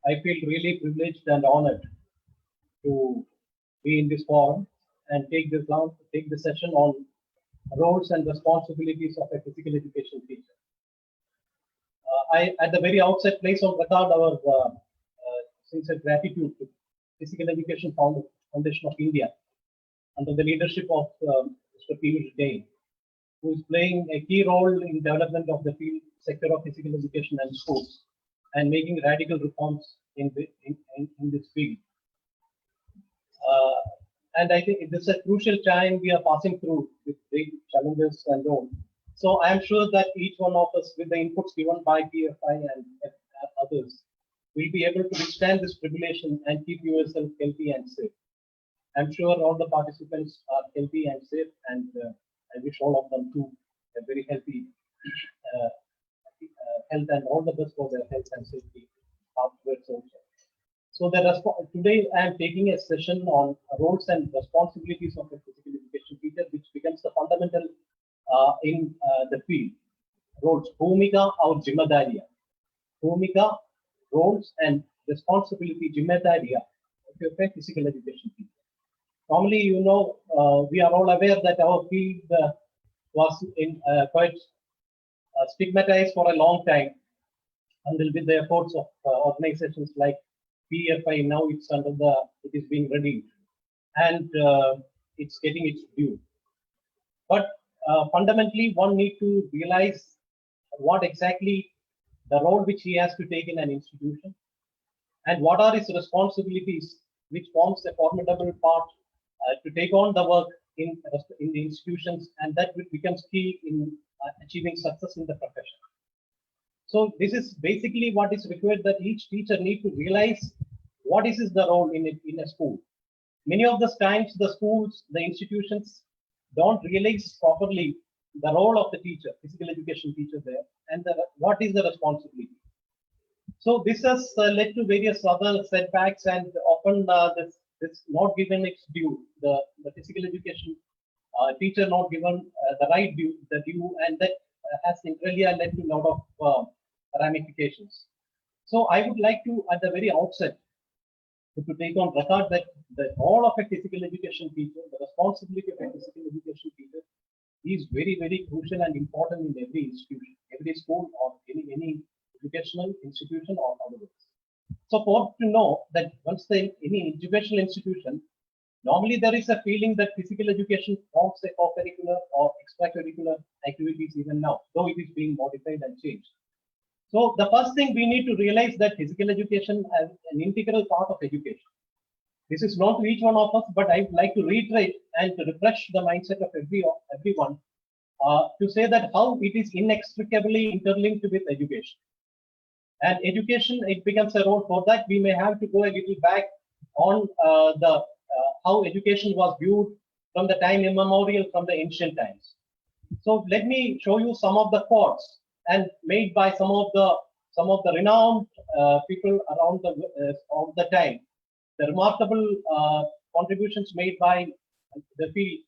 I feel really privileged and honored to be in this forum and take this session on roles and responsibilities of a physical education teacher. I, at the very outset, place on record our sincere gratitude to Physical Education Foundation of India under the leadership of Mr. Ph.D, who is playing a key role in development of the field sector of physical education and schools and making radical reforms in this field. And I think this is a crucial time we are passing through with great challenges and all. So I am sure that each one of us, with the inputs given by PFI and others, will be able to withstand this tribulation and keep yourself healthy and safe. I'm sure all the participants are healthy and safe, and I wish all of them too a very healthy health and all the best for their health and safety afterwards also. So today I am taking a session on roles and responsibilities of a physical education teacher, which becomes the fundamental in the field. Roles, bhumika or jimmedariya. Bhumika, roles and responsibility, jimmedariya of a physical education teacher. Normally, you know, we are all aware that our field was quite stigmatized for a long time, until with the efforts of organizations like PFI, now it is being readied, and it's getting its due. But fundamentally, one needs to realize what exactly the role which he has to take in an institution, and what are his responsibilities, which forms a formidable part to take on the work in the institutions, and that becomes key in achieving success in the profession. So this is basically what is required, that each teacher needs to realize what is the role in a school. Many of the times the schools, the institutions don't realize properly the role of the teacher, physical education teacher there, and what is the responsibility. So this has led to various other setbacks, and often this not given its due, the physical education teacher not given the right due, and that has really led to a lot of ramifications. So I would like to, at the very outset, to take on record that the role of a physical education teacher, the responsibility of a physical education teacher, is very, very crucial and important in every institution, every school, or any educational institution or otherwise. So for to know that once any educational institution, normally there is a feeling that physical education forms a co-curricular or extracurricular activities even now, though it is being modified and changed. So the first thing we need to realize that physical education as an integral part of education. This is not to each one of us, but I would like to reiterate and to refresh the mindset of everyone to say that how it is inextricably interlinked with education. And education, it becomes a role. For that, we may have to go a little back on how education was viewed from the time immemorial, from the ancient times. So let me show you some of the quotes and made by some of the renowned people around the time. The remarkable contributions made by the field,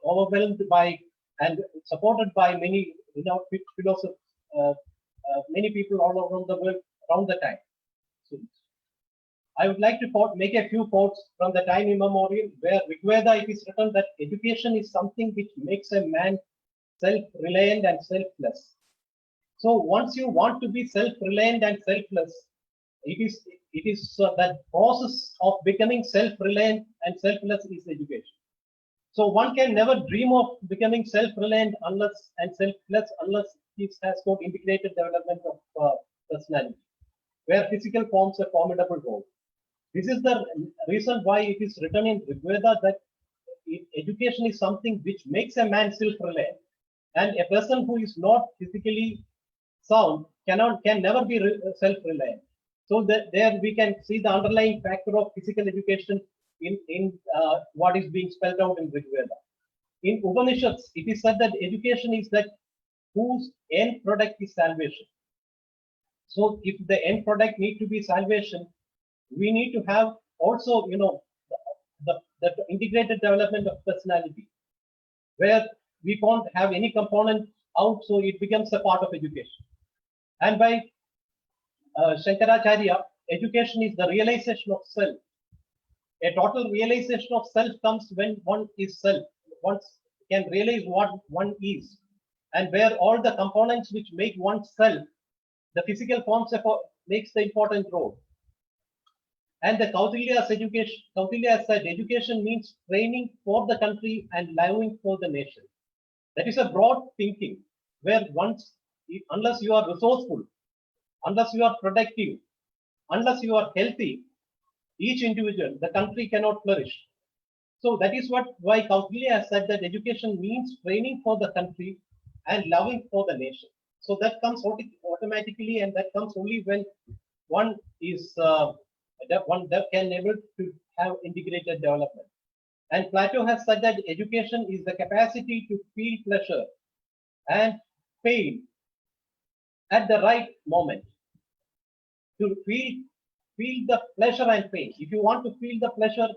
overwhelmed by and supported by many renowned philosophers, many people all around the world around the time. So I would like to make a few quotes from the time immemorial, where Rigveda it is written that education is something which makes a man self-reliant and selfless. So once you want to be self-reliant and selfless, it is that process of becoming self-reliant and selfless is education. So one can never dream of becoming self-reliant and selfless unless he has got integrated development of personality, where physical forms a formidable role. This is the reason why it is written in Rigveda that education is something which makes a man self-reliant, and a person who is not physically sound can never be self-reliant. So there we can see the underlying factor of physical education in what is being spelled out in Rigveda. In Upanishads, it is said that education is that whose end product is salvation. So if the end product need to be salvation, we need to have also, you know, the integrated development of personality, where we can't have any component out, so it becomes a part of education. And by Shankaracharya, education is the realization of self. A total realization of self comes when one is self. One can realize what one is, and where all the components which make oneself, the physical forms makes the important role. And the Kautilya's education, Kautilya said, education means training for the country and living for the nation. That is a broad thinking, where unless you are resourceful, unless you are productive, unless you are healthy, each individual, the country cannot flourish. So that is why Kautilya has said that education means training for the country and loving for the nation. So that comes automatically, and that comes only when one is one that can able to have integrated development. And Plato has said that education is the capacity to feel pleasure and pain at the right moment. To feel the pleasure and pain. If you want to feel the pleasure,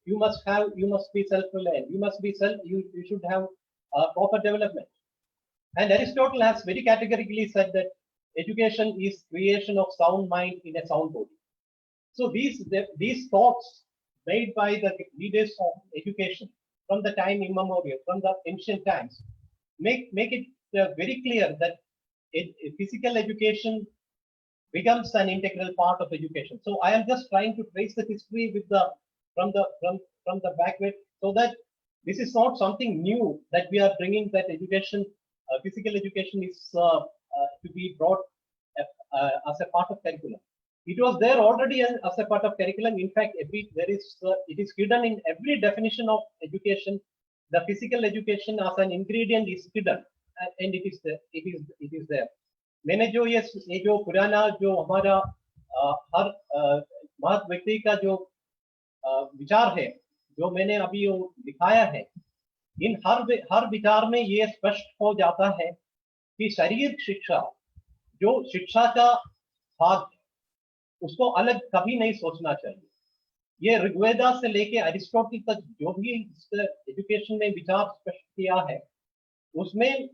you must be self-reliant. You should have proper development. And Aristotle has very categorically said that education is creation of sound mind in a sound body. So these thoughts made by the leaders of education from the time immemorial, from the ancient times, make it very clear that physical education becomes an integral part of education. So I am just trying to trace the history with from the backward, so that this is not something new that we are bringing, that education, physical education is to be brought as a part of curriculum. It was there already as a part of curriculum. In fact, it is hidden in every definition of education. The physical education as an ingredient is hidden, and it is there. मैंने ये जो पुराना जो हमारा हर महत व्यक्ति का जो विचार है, जो मैंने अभी दिखाया है, इन हर विचार में ये स्पष्ट हो जाता है कि शारीरिक शिक्षा जो शिक्षा का भाग है, उसको अलग कभी नहीं सोचना चाहिए. ये ऋग्वेदा से लेके अरिस्टोटल तक जो भी एजुकेशन में विचार स्पष्ट किया है, उसमें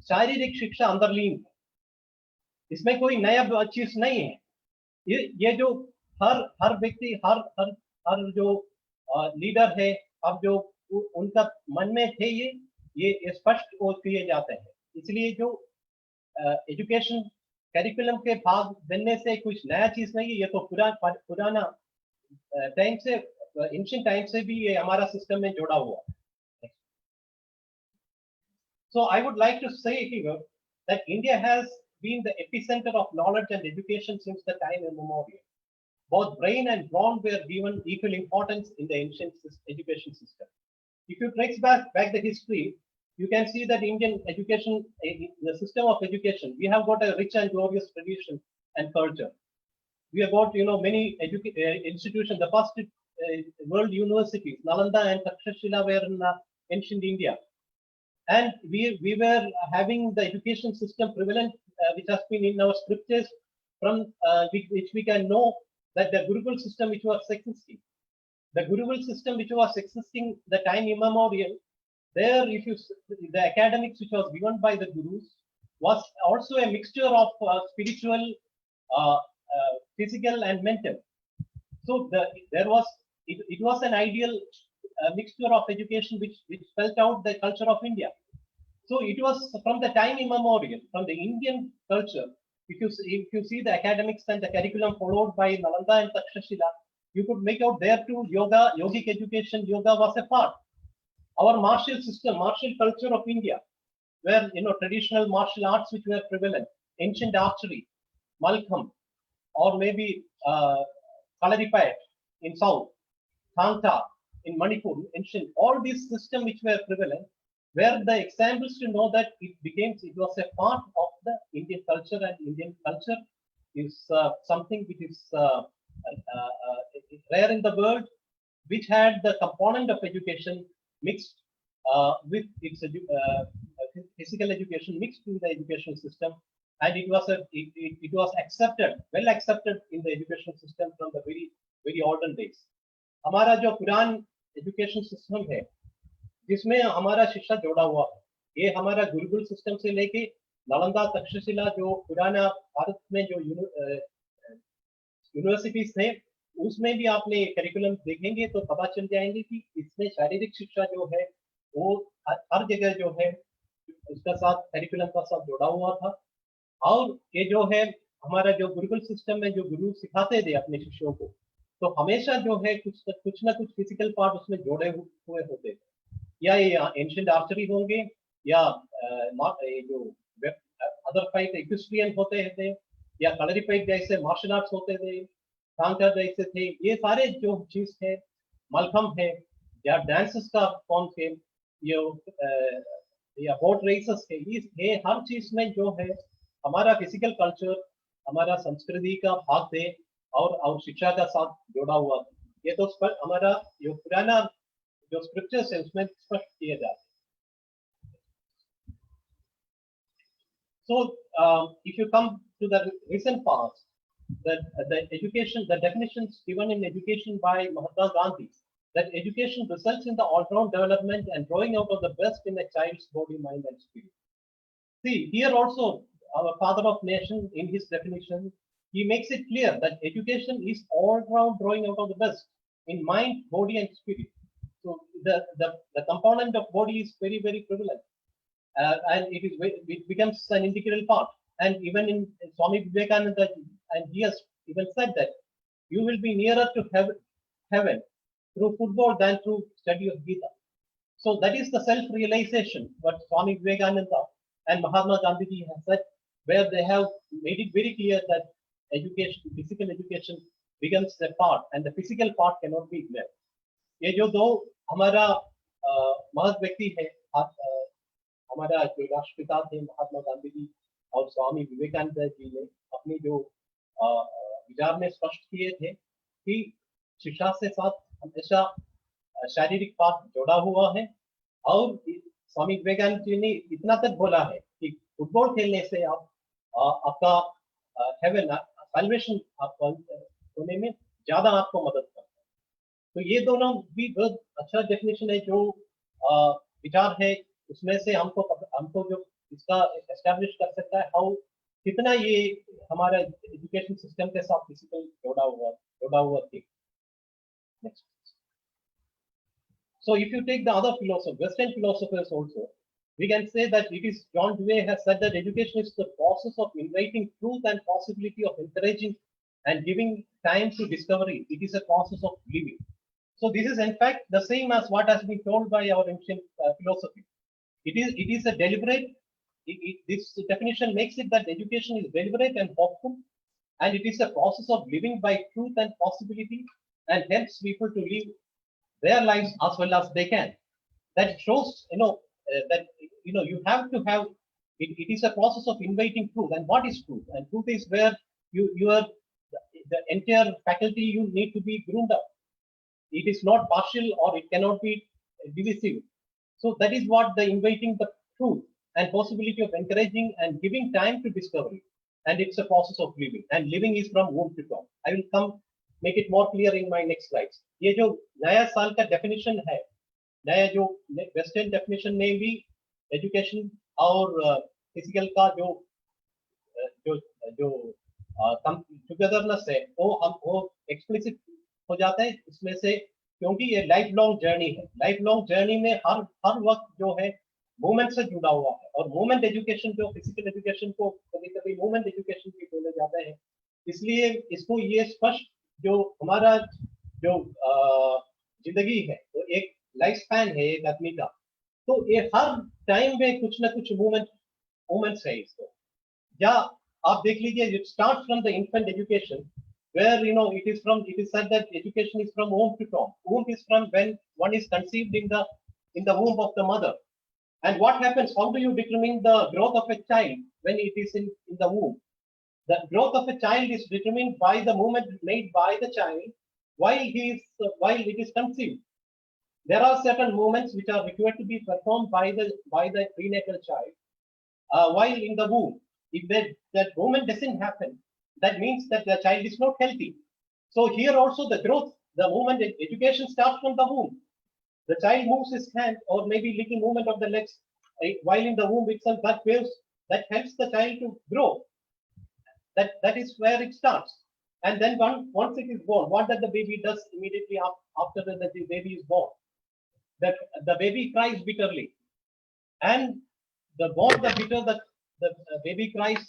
शारीरिक शिक्षा अंतर्लीन है. इसमें कोई नया चीज नहीं है. ये जो हर व्यक्ति, हर जो लीडर है, अब जो उनका मन में थे, ये स्पष्ट किए जाते हैं. इसलिए जो एजुकेशन करिकुलम के भाग बनने से कुछ नया चीज नहीं है. ये तो पुराना टाइम से, एंशिएंट टाइम से भी ये हमारा सिस्टम में जोड़ा हुआ है. So I would like to say here that India has been the epicenter of knowledge and education since the time immemorial. Both brain and brawn were given equal importance in the ancient education system. If you trace back the history, you can see that Indian education, the system of education, we have got a rich and glorious tradition and culture. We have got, many institutions. The first world universities, Nalanda and Takshashila, were in ancient India. And we were having the education system prevalent, which has been in our scriptures, from which we can know that the Gurukul system which was existing. The Gurukul system which was existing the time immemorial, there the academics which was given by the Gurus was also a mixture of spiritual, physical and mental. So it was an ideal mixture of education which spelled out the culture of India. So it was from the time immemorial, from the Indian culture. If you see the academics and the curriculum followed by Nalanda and Takshashila, you could make out there too yogic education. Yoga was a part. Our martial system, martial culture of India, where traditional martial arts which were prevalent, ancient archery, Malkham, or maybe Kalaripayat in South, Thangta in Manipur, ancient, all these systems which were prevalent, were the examples to know that it was a part of the Indian culture, and Indian culture is something which is rare in the world, which had the component of education mixed with its physical education mixed in the education system, and it was well accepted in the education system from the very olden days. हमारा जो पुरान education system है, जिसमें हमारा शिक्षा जोड़ा हुआ है, ये हमारा गुरुकुल सिस्टम से लेके नालंदा तक्षशिला, जो पुराना भारत में जो यूनिवर्सिटीज थे, उसमें भी आपने करिकुलम देखेंगे तो पता चल जाएंगे कि इसमें शारीरिक शिक्षा जो है वो हर जगह जो है उसका साथ करिकुलम का साथ जुड़ा हुआ था। और ये जो है हमारा जो गुरुकुल सिस्टम में जो गुरु सिखाते थे अपने शिष्यों को, तो हमेशा जो है कुछ ना कुछ फिजिकल पार्ट उसमें जोड़े हुए होते थे, या ये एंशिएंट आर्चरी होंगे, या ये जो अदर फाइट इक्विस्ट्रियन होते थे, या कलरीफाइट जैसे मार्शल आर्ट्स होते थे, कांकर जैसे थे, ये सारे जो चीज है, मलखम है, या डांसेस का फॉर्म थे, ये या बोट रेसेस है, ये हर चीज में जो है हमारा फिजिकल कल्चर, हमारा संस्कृति का भाग थे, और शिक्षा का साथ जोड़ा हुआ था। ये तो हमारा जो पुराना जो स्क्रिप्चर्स है उसमें स्पष्ट किए जाते हैं। So, if you come to the recent past, the education, the definitions given in education by Mahatma Gandhi, that education results in the all-round development and drawing out of the best in a child's body, mind, and spirit. See, here also, our father of nation, in his definition, he makes it clear that education is all-round drawing out of the best in mind, body, and spirit. So the component of body is very, very prevalent. And it becomes an integral part. And even in Swami Vivekananda, and he has even said that you will be nearer to heaven through football than through study of Gita. So that is the self-realization what Swami Vivekananda and Mahatma Gandhi have said, where they have made it very clear that education, physical education becomes a part, and the physical part cannot be ignored. ये जो दो हमारा महत व्यक्ति है, हमारा जो राष्ट्रपिता थे महात्मा गांधी जी और स्वामी विवेकानंद जी ने अपनी जो विचार में स्पष्ट किए थे कि शिक्षा से साथ हमेशा शारीरिक पाठ जोड़ा हुआ है। और स्वामी विवेकानंद जी ने इतना तक बोला है कि फुटबॉल खेलने से आप आपका हेवन सैल्वेशन आपको होने में ज्यादा आपको मदद करता है। तो ये दोनों भी बहुत अच्छा डेफिनेशन है, जो विचार है उसमें से हमको जो इसका एस्टैब्लिश कर सकता है हाउ कितना ये हमारा एजुकेशन सिस्टम के साथ फिजिकल जोड़ा हुआ थी। Next. So if you take the other philosophers, Western philosophers also, we can say that it is John Dewey has said that education is the process of inviting truth and possibility of encouraging and giving time to discovery. It is a process of living. So this is in fact the same as what has been told by our ancient philosophy. It is a deliberate. This definition makes it that education is deliberate and hopeful, and it is a process of living by truth and possibility, and helps people to live their lives as well as they can. That shows, that you have to have. It is a process of inviting truth. And what is truth? And truth is where you are the entire faculty. You need to be groomed up. It is not partial, or it cannot be divisive. So that is what the inviting the truth and possibility of encouraging and giving time to discovery. And it's a process of living. And living is from womb to tomb. I will make it more clear in my next slides. ये जो नया साल का definition है, नया जो western definition में भी एजुकेशन और फिजिकल का जो जो जो टुगेदरनेस है वो एक्सप्लिसिट हो जाता है इसमें से, क्योंकि ये लाइफ लॉन्ग जर्नी है। लाइफ लॉन्ग जर्नी में हर वक्त जो है मूवमेंट से जुड़ा हुआ है, और मूवमेंट एजुकेशन जो फिजिकल एजुकेशन को कभी कभी मूवमेंट एजुकेशन भी बोले जाते हैं। इसलिए इसको ये स्पष्ट जो हमारा जो जिंदगी है वो एक लाइफ स्पैन है एक आदमी का, तो ये हर टाइम में कुछ ना कुछ मूवमेंट्स है इसको। या आप देख लीजिए, it start from the infant education, where it is said that education is from womb to tomb. Womb is from when one is conceived in the womb of the mother. And what happens? How do you determine the growth of a child when it is in the womb? The growth of a child is determined by the movement made by the child while it is conceived. There are certain movements which are required to be performed by the prenatal child while in the womb. If that movement doesn't happen, that means that the child is not healthy. So here also the growth, the movement, education starts from the womb. The child moves his hand, or maybe little movement of the legs while in the womb itself, that helps the child to grow. That is where it starts. And then once it is born, what does the baby does immediately after the baby is born? That the baby cries bitterly, and the more the bitter the baby cries,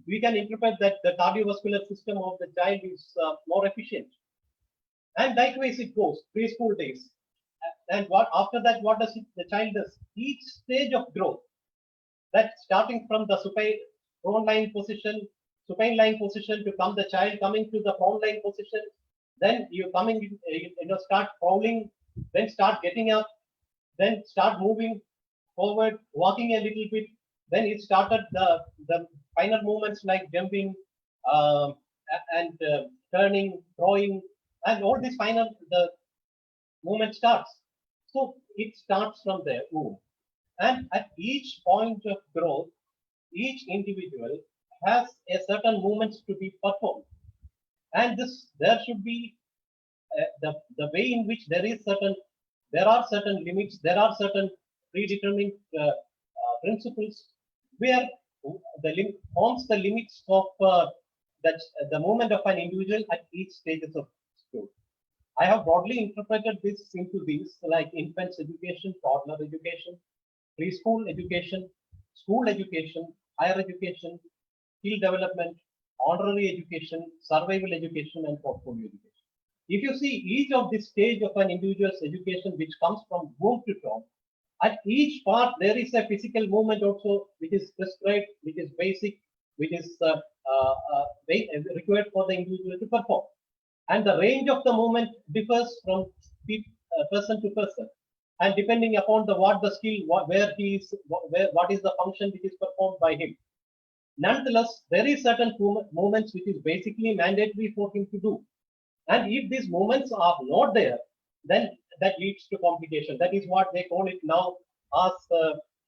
we can interpret that the cardiovascular system of the child is more efficient. And likewise it goes preschool days. And what after that, what does the child does? Each stage of growth, that starting from the supine line position to come the child coming to the prone line position, then you coming, start crawling, then start getting up, then start moving forward, walking a little bit. Then it started the final movements like jumping and turning, throwing, and all this final the movement starts. So it starts from the womb, and at each point of growth, each individual has a certain movements to be performed, and this there should be the way in which there are certain limits, there are certain predetermined principles where forms the limits of the movement of an individual at each stages of growth. I have broadly interpreted this into these like infants education, toddler education, preschool education, school education, higher education, skill development, honorary education, survival education, and portfolio education. If you see each of this stage of an individual's education, which comes from womb to tomb, at each part there is a physical movement also, which is prescribed, which is basic, which is required for the individual to perform. And the range of the movement differs from person to person, and depending upon what the skill, where he is, what is the function which is performed by him. Nonetheless, there is certain movements which is basically mandatory for him to do. And if these movements are not there, then that leads to complication. That is what they call it now as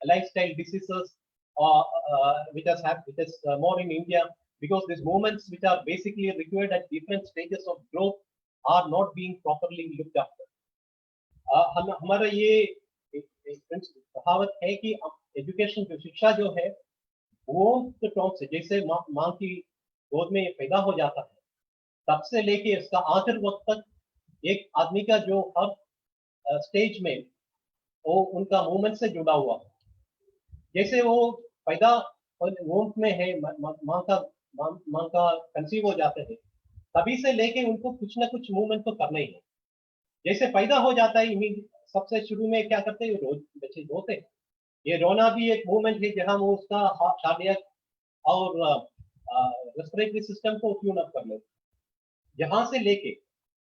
lifestyle diseases, which is more in India, because these movements which are basically required at different stages of growth are not being properly looked after. हमारा ये कहावत है कि education जो शिक्षा जो है वो तो टॉप से जैसे माँ की गोद में पैदा हो जाता है तब से लेके इसका आखिर वक्त तक एक आदमी का जो हर स्टेज में वो उनका मूवमेंट से जुड़ा हुआ है। जैसे वो पैदा वोम में है, माँ का कंसीव हो जाते हैं, तभी से लेके उनको कुछ ना कुछ मूवमेंट तो करना ही है। जैसे पैदा हो जाता है सबसे शुरू में क्या करते हैं, रोज बच्चे रोते हैं। ये रोना भी एक मूवमेंट है जहां वो उसका कार्डियक और रेस्पिरेटरी सिस्टम को ट्यून अप कर ले। जहां से लेके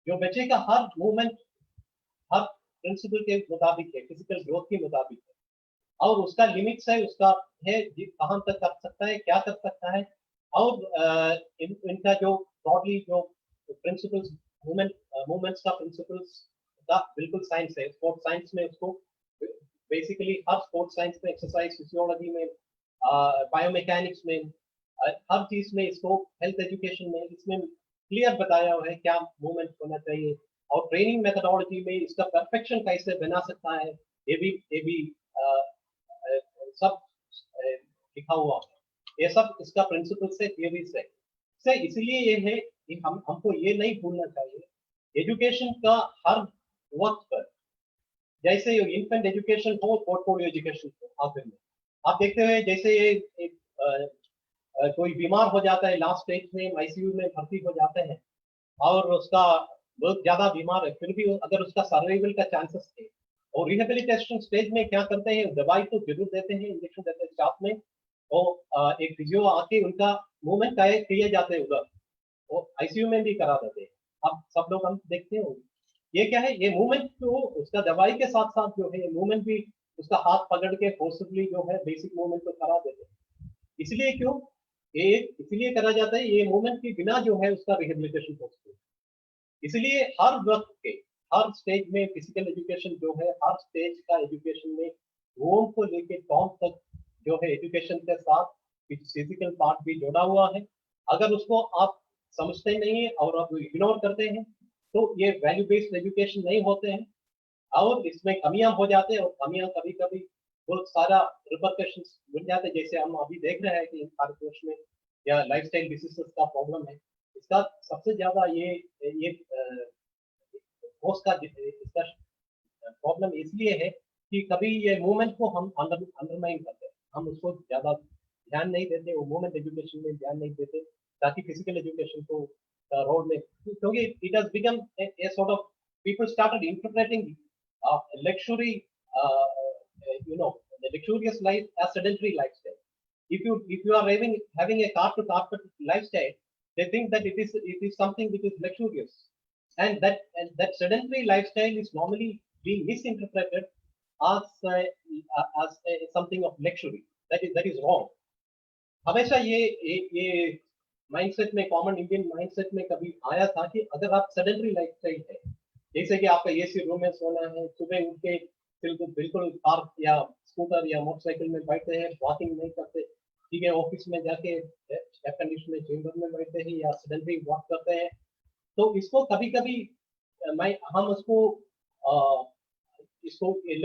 जो बच्चे का हर मूवमेंट हर प्रिंसिपल के मुताबिक है, फिजिकल ग्रोथ के मुताबिक है, और उसका लिमिट्स है, उसका है कहां तक कर सकता है, क्या कर सकता है, और इनका जो ब्रॉडली जो प्रिंसिपल्स मूवमेंट्स का प्रिंसिपल्स का बिल्कुल साइंस है। स्पोर्ट्स साइंस में उसको बेसिकली हर स्पोर्ट्स साइंस में, एक्सरसाइज फिजियोलॉजी में, बायोमैकेनिक्स में, हर चीज में, इसको हेल्थ एजुकेशन में इसमें क्लियर बताया हुआ है क्या मूवमेंट होना चाहिए, और ट्रेनिंग मेथडोलॉजी में इसका परफेक्शन कैसे बना सकता है ये भी सब लिखा हुआ है। ये सब इसका प्रिंसिपल से थियरीज से इसलिए ये है कि हमको ये नहीं भूलना चाहिए एजुकेशन का हर वक्त पर, जैसे इन्फेंट एजुकेशन हो, पोर्टफोलियो एजुकेशन हो, आखिर में आप देखते हुए जैसे कोई बीमार हो जाता है, लास्ट स्टेज में आईसीयू में भर्ती हो जाते हैं और उसका बहुत ज्यादा बीमार है, फिर भी अगर उसका सर्वाइवल का चांसेस है, और रिहेबिलिटेशन स्टेज में क्या करते हैं, दवाई तो जरूर देते हैं, इंजेक्शन देते हैं स्टाफ में, और एक फिजियो आके उनका मूवमेंट किए जाते हैं उधर, और आईसीयू में भी करा देते हैं। अब सब लोग हम देखते हैं ये क्या है, ये मूवमेंट तो उसका दवाई के साथ साथ जो है मूवमेंट भी उसका हाथ पकड़ के फोर्सफुली जो है बेसिक मूवमेंट तो करा देते हैं। इसलिए क्यों ये इसलिए करा जाता है, ये मूवमेंट के बिना जो है उसका रिहेबिलिटेशन पॉसिबल। इसलिए हर वक्त के हर स्टेज में फिजिकल एजुकेशन जो है, हर स्टेज का एजुकेशन में वोम को लेके टॉम तक जो है एजुकेशन के साथ फिजिकल पार्ट भी जुड़ा हुआ है। अगर उसको आप समझते नहीं है और आप इग्नोर करते हैं तो ये वैल्यू बेस्ड एजुकेशन नहीं होते हैं, और इसमें कमियां हो जाते हैं, और कमियां कभी कभी बहुत सारा रिपरकशंस मिल जाते हैं, जैसे हम अभी देख रहे हैं कि भारतवर्ष में या लाइफस्टाइल डिसीजेस का प्रॉब्लम है, इसका सबसे ज्यादा ये कोर्स का इसका प्रॉब्लम इसलिए है कि कभी ये मूवमेंट को हम अंडरमाइन करते हैं, हम उसको ज्यादा ध्यान नहीं देते, वो मूवमेंट एजुकेशन में ध्यान नहीं देते, ताकि फिजिकल एजुकेशन को रोड में, क्योंकि it has become a sort of people started interpreting luxury, you know, the luxurious life as sedentary lifestyle. If you are having a car to carpet lifestyle, they think that it is something which is luxurious, and that sedentary lifestyle is normally being misinterpreted as something of luxury. That is wrong. हमेशा ये mindset में, common Indian mindset में कभी आया था कि अगर आप सेडेंटरी लाइफस्टाइल है, जैसे कि आपका एसी रूम में सोना है, सुबह उठ के बिल्कुल कार या स्कूटर या मोटरसाइकिल में बैठते हैं, वॉकिंग नहीं करते, ठीक है, ऑफिस में जाके एयर कंडीशन में चेंबर में बैठते हैं या सेडेंटरी वॉक करते हैं, तो इसको कभी कभी हम इसको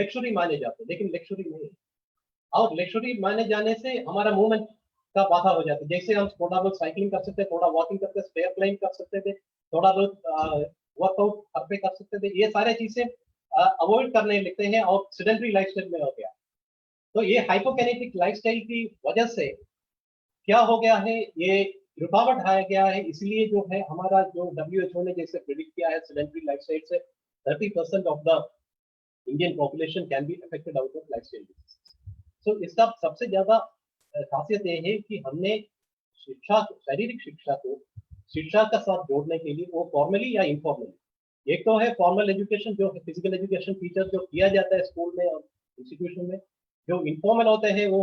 लग्जरी माने जाते हैं, लेकिन लग्जरी नहीं है। और लग्जरी माने जाने से हमारा मूवमेंट का बाधा हो जाता है। जैसे हम थोड़ा बहुत साइकिलिंग कर सकते, थोड़ा वॉकिंग करते, स्टेयर क्लाइंब कर सकते थे, थोड़ा बहुत वर्कआउट घर पे कर सकते थे, ये सारे चीजें अवॉइड करने लगते हैं और सेडेंटरी लाइफस्टाइल में हो गया। तो ये हाइपोकिनेटिक लाइफस्टाइल की वजह से क्या हो गया है, ये रुकावट आया गया है। इसलिए जो है हमारा जो WHO ने जैसे प्रेडिक्ट किया है, सेडेंटरी लाइफस्टाइल से 30% of the Indian population can be affected out of lifestyle disease. So इसका सबसे ज्यादा खासियत ये है कि हमने शिक्षा, शारीरिक शिक्षा को शिक्षा का साथ जोड़ने के लिए, वो फॉर्मली या इनफॉर्मली, एक तो है फॉर्मल एजुकेशन जो फिजिकल एजुकेशन टीचर जो किया जाता है स्कूल में और इंस्टीट्यूशन में, जो इनफॉर्मल होते हैं वो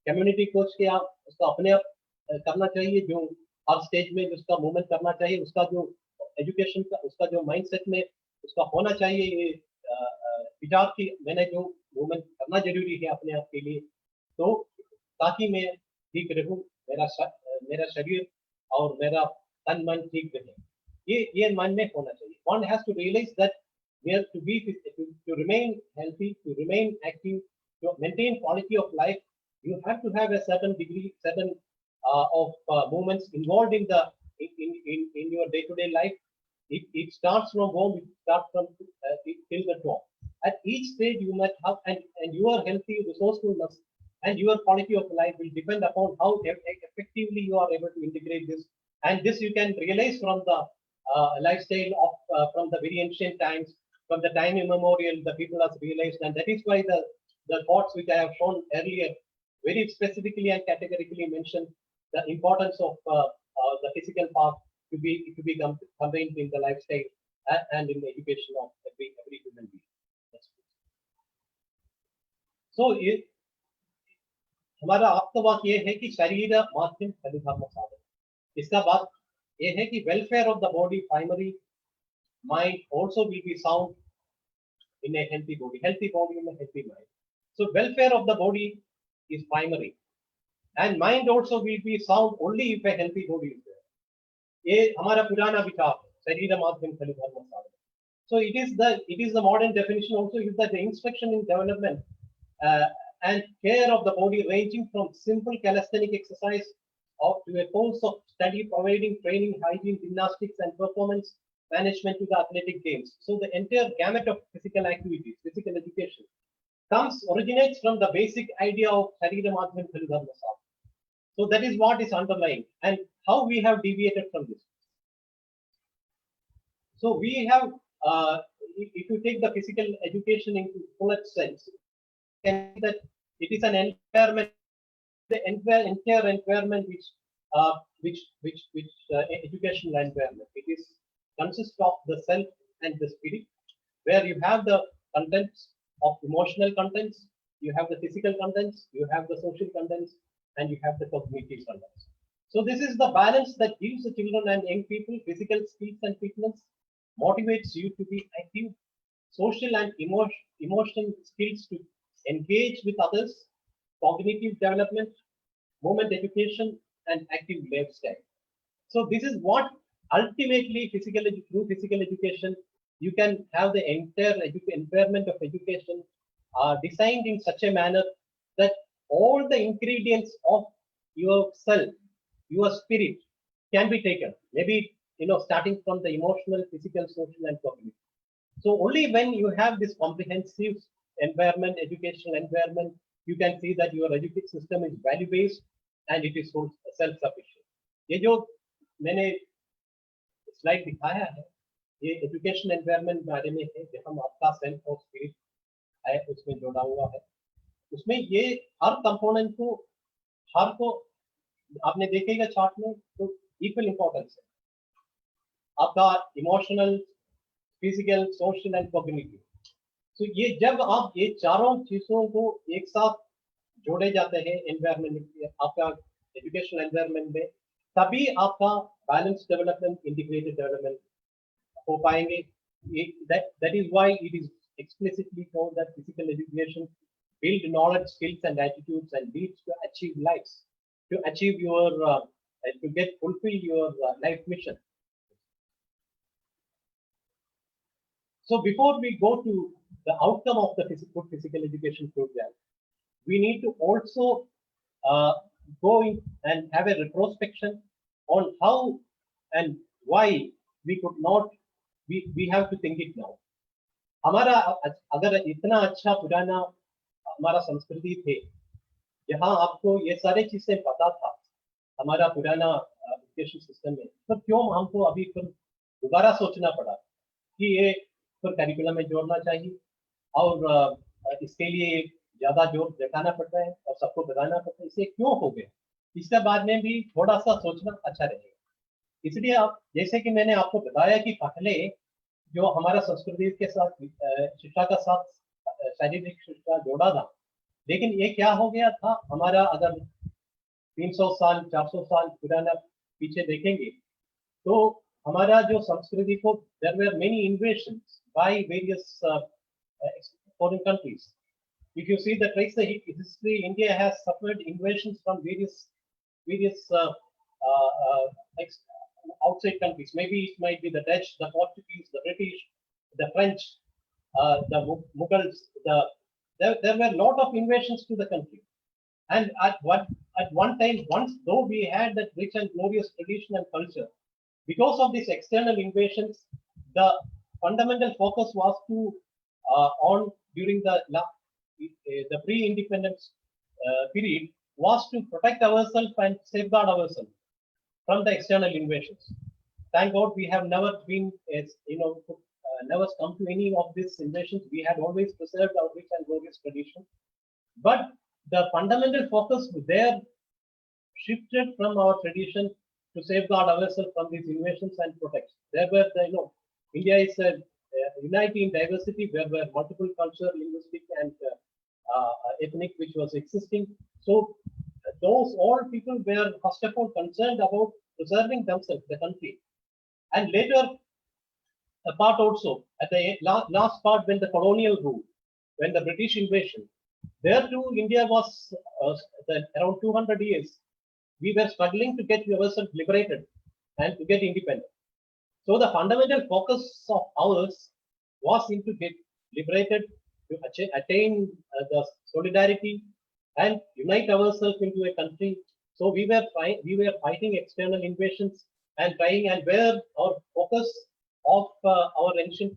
कम्युनिटी कोच के आप उसका अपने आप करना चाहिए, जो हर स्टेज में जिसका मूवमेंट करना चाहिए, उसका जो एजुकेशन का, उसका जो माइंडसेट में उसका होना चाहिए, ये विचार की मैंने जो मूवमेंट करना जरूरी है अपने आप के लिए, तो ताकि मैं ठीक रहूं, मेरा शरीर और मेरा तन मन ठीक रहे, ये मन में होना चाहिए। One has to realize that we have to remain healthy, to remain active, to maintain quality of life. You have to have a certain degree, certain of movements involved in the in your day-to-day life. It starts from home. It starts from till the top. At each stage, you must have, and your healthy resourcefulness and your quality of life will depend upon how effectively you are able to integrate this. And this you can realize from the lifestyle of from the very ancient times, from the time immemorial, the people have realized, and that is why the thoughts which I have shown earlier very specifically and categorically mention the importance of the physical part to be combined in the lifestyle and in the education of every human being. So हमारा आप्तवाक्य ये है कि शरीर माध्यम फलिधर्म साधन। इसका बात ये है कि welfare of the body primary, mind also will be sound in a healthy body in a healthy mind. So welfare of the body is primary, and mind also will be sound only if a healthy body is there. ये हमारा पुराना विचार है, शरीर माध्यम फलिधर्म साधन. So it is the modern definition also is that the instruction in development and care of the body ranging from simple calisthenic exercise to a course of study providing training, hygiene, gymnastics, and performance management to the athletic games. So the entire gamut of physical activities, physical education, originates from the basic idea of Sharira Madhyam Phalidharma Sadhana. So that is what is underlying, and how we have deviated from this. So we have, if you take the physical education into full sense, can see that it is an environment, the entire environment which educational environment. It is consists of the self and the spirit, where you have the contents of emotional contents, you have the physical contents, you have the social contents, and you have the cognitive contents. So this is the balance that gives the children and young people physical skills and fitness, motivates you to be active, social and emotional skills to engage with others, cognitive development, movement education, and active lifestyle. So this is what ultimately through physical education, you can have the entire environment of education designed in such a manner that all the ingredients of yourself, your spirit, can be taken. Maybe starting from the emotional, physical, social, and cognitive. So only when you have this comprehensive environment, educational environment, you can see that your education system is value-based and it is self-sufficient. ये जो मैंने slide दिखाया है, ये education environment बारे में है, जहाँ आपका सेल्फ और स्पिरिट है उसमें जोड़ा हुआ है. उसमें ये हर कंपोनेंट को आपने देखेगा चार्ट में तो इक्वल इंपॉर्टेंस है. आपका emotional, physical, social and cognitive. तो ये जब आप ये चारों चीजों को एक साथ जोड़े जाते हैं एनवायरनमेंट, आपका एजुकेशन एनवायरनमेंट में, तभी आपका बैलेंस डेवलपमेंट, इंटीग्रेटेड डेवलपमेंट हो पाएंगे. That is why it is explicitly told that physical education build knowledge, skills, and attitudes, and leads to achieve lives, to achieve your to fulfill your life mission. So before we go to the outcome of the physical education program, we need to also go in and have a retrospection on how and why we could not. We have to think it now. हमारा अगर इतना अच्छा पुराना हमारा संस्कृति थे, जहाँ आपको ये सारी चीजें पता था हमारा पुराना एजुकेशन सिस्टम में, तो क्यों हमको अभी फिर दोबारा सोचना पड़ा कि ये फिर करिकुलम में जोड़ना चाहिए और इसके लिए ज्यादा जोर दिखाना पड़ता है और सबको बताना पड़ता है. इसे क्यों हो गया, इसके बाद में भी थोड़ा सा सोचना अच्छा रहेगा. इसलिए आप, जैसे कि मैंने आपको बताया कि पहले जो हमारा संस्कृति के साथ शिक्षा का साथ शारीरिक शिक्षा जोड़ा था, लेकिन ये क्या हो गया था, हमारा अगर 300 साल 400 साल पुराना पीछे देखेंगे तो हमारा जो संस्कृति को, there were many invasions by various foreign countries. If you see the trace the history, India has suffered invasions from various outside countries. Maybe it might be the Dutch, the Portuguese, the British, the French, the Mughals. There were a lot of invasions to the country. And at one time, once though we had that rich and glorious tradition and culture, because of these external invasions, the fundamental focus was to on during the pre-independence period was to protect ourselves and safeguard ourselves from the external invasions. Thank God we have never been, never come to any of these invasions. We had always preserved our rich and glorious tradition. But the fundamental focus there shifted from our tradition to safeguard ourselves from these invasions and protect. There were India is a unity in diversity, where were multiple culture, linguistic, and ethnic which was existing. So those all people were first of all concerned about preserving themselves, the country, and later a part also at the last part when the colonial rule, when the British invasion, there too India was around 200 years. We were struggling to get ourselves liberated and to get independent. So the fundamental focus of ours was to get liberated, to attain the solidarity and unite ourselves into a country. So we were fighting external invasions and trying, and where our focus of our ancient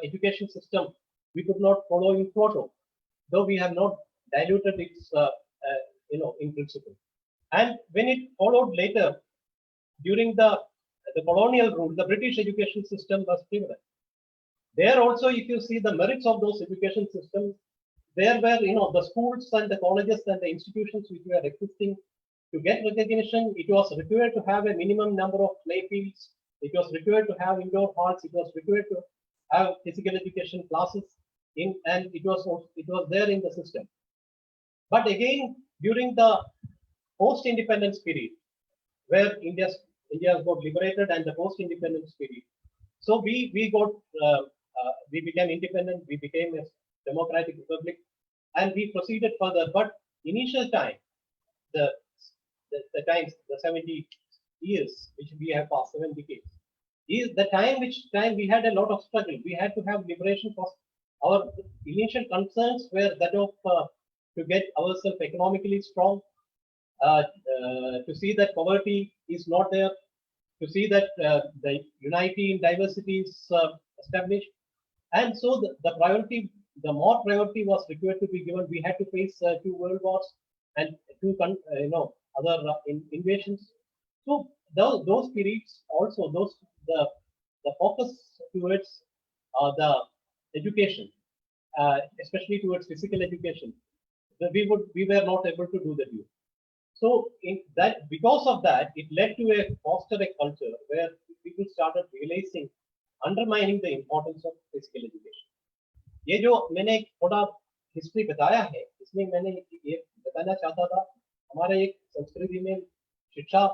education system we could not follow in total, though we have not diluted its in principle. And when it followed later during the colonial rule, the British education system was prevalent. There also, if you see the merits of those education systems, there were the schools and the colleges and the institutions which were existing. To get recognition, it was required to have a minimum number of play fields. It was required to have indoor halls. It was required to have physical education classes and it was there in the system. But again, during the post-independence period, where India got liberated and the post-independence period, so we became independent. We became a democratic republic, and we proceeded further. But initial time, the 70 years which we have passed, 7 decades, is the time we had a lot of struggle. We had to have liberation for our initial concerns were that of to get ourselves economically strong, to see that poverty is not there, to see that the unity in diversity is established. And so the priority, the more priority was required to be given. We had to face two world wars and two, other invasions. So those periods also, the focus towards the education, especially towards physical education, we were not able to do the due. So in that, because of that, it led to a foster a culture where people started realizing, undermining the importance of physical education. ये जो मैंने थोड़ा history बताया है, इसमें मैंने ये बताना चाहता था, हमारे एक संस्कृति में शिक्षा,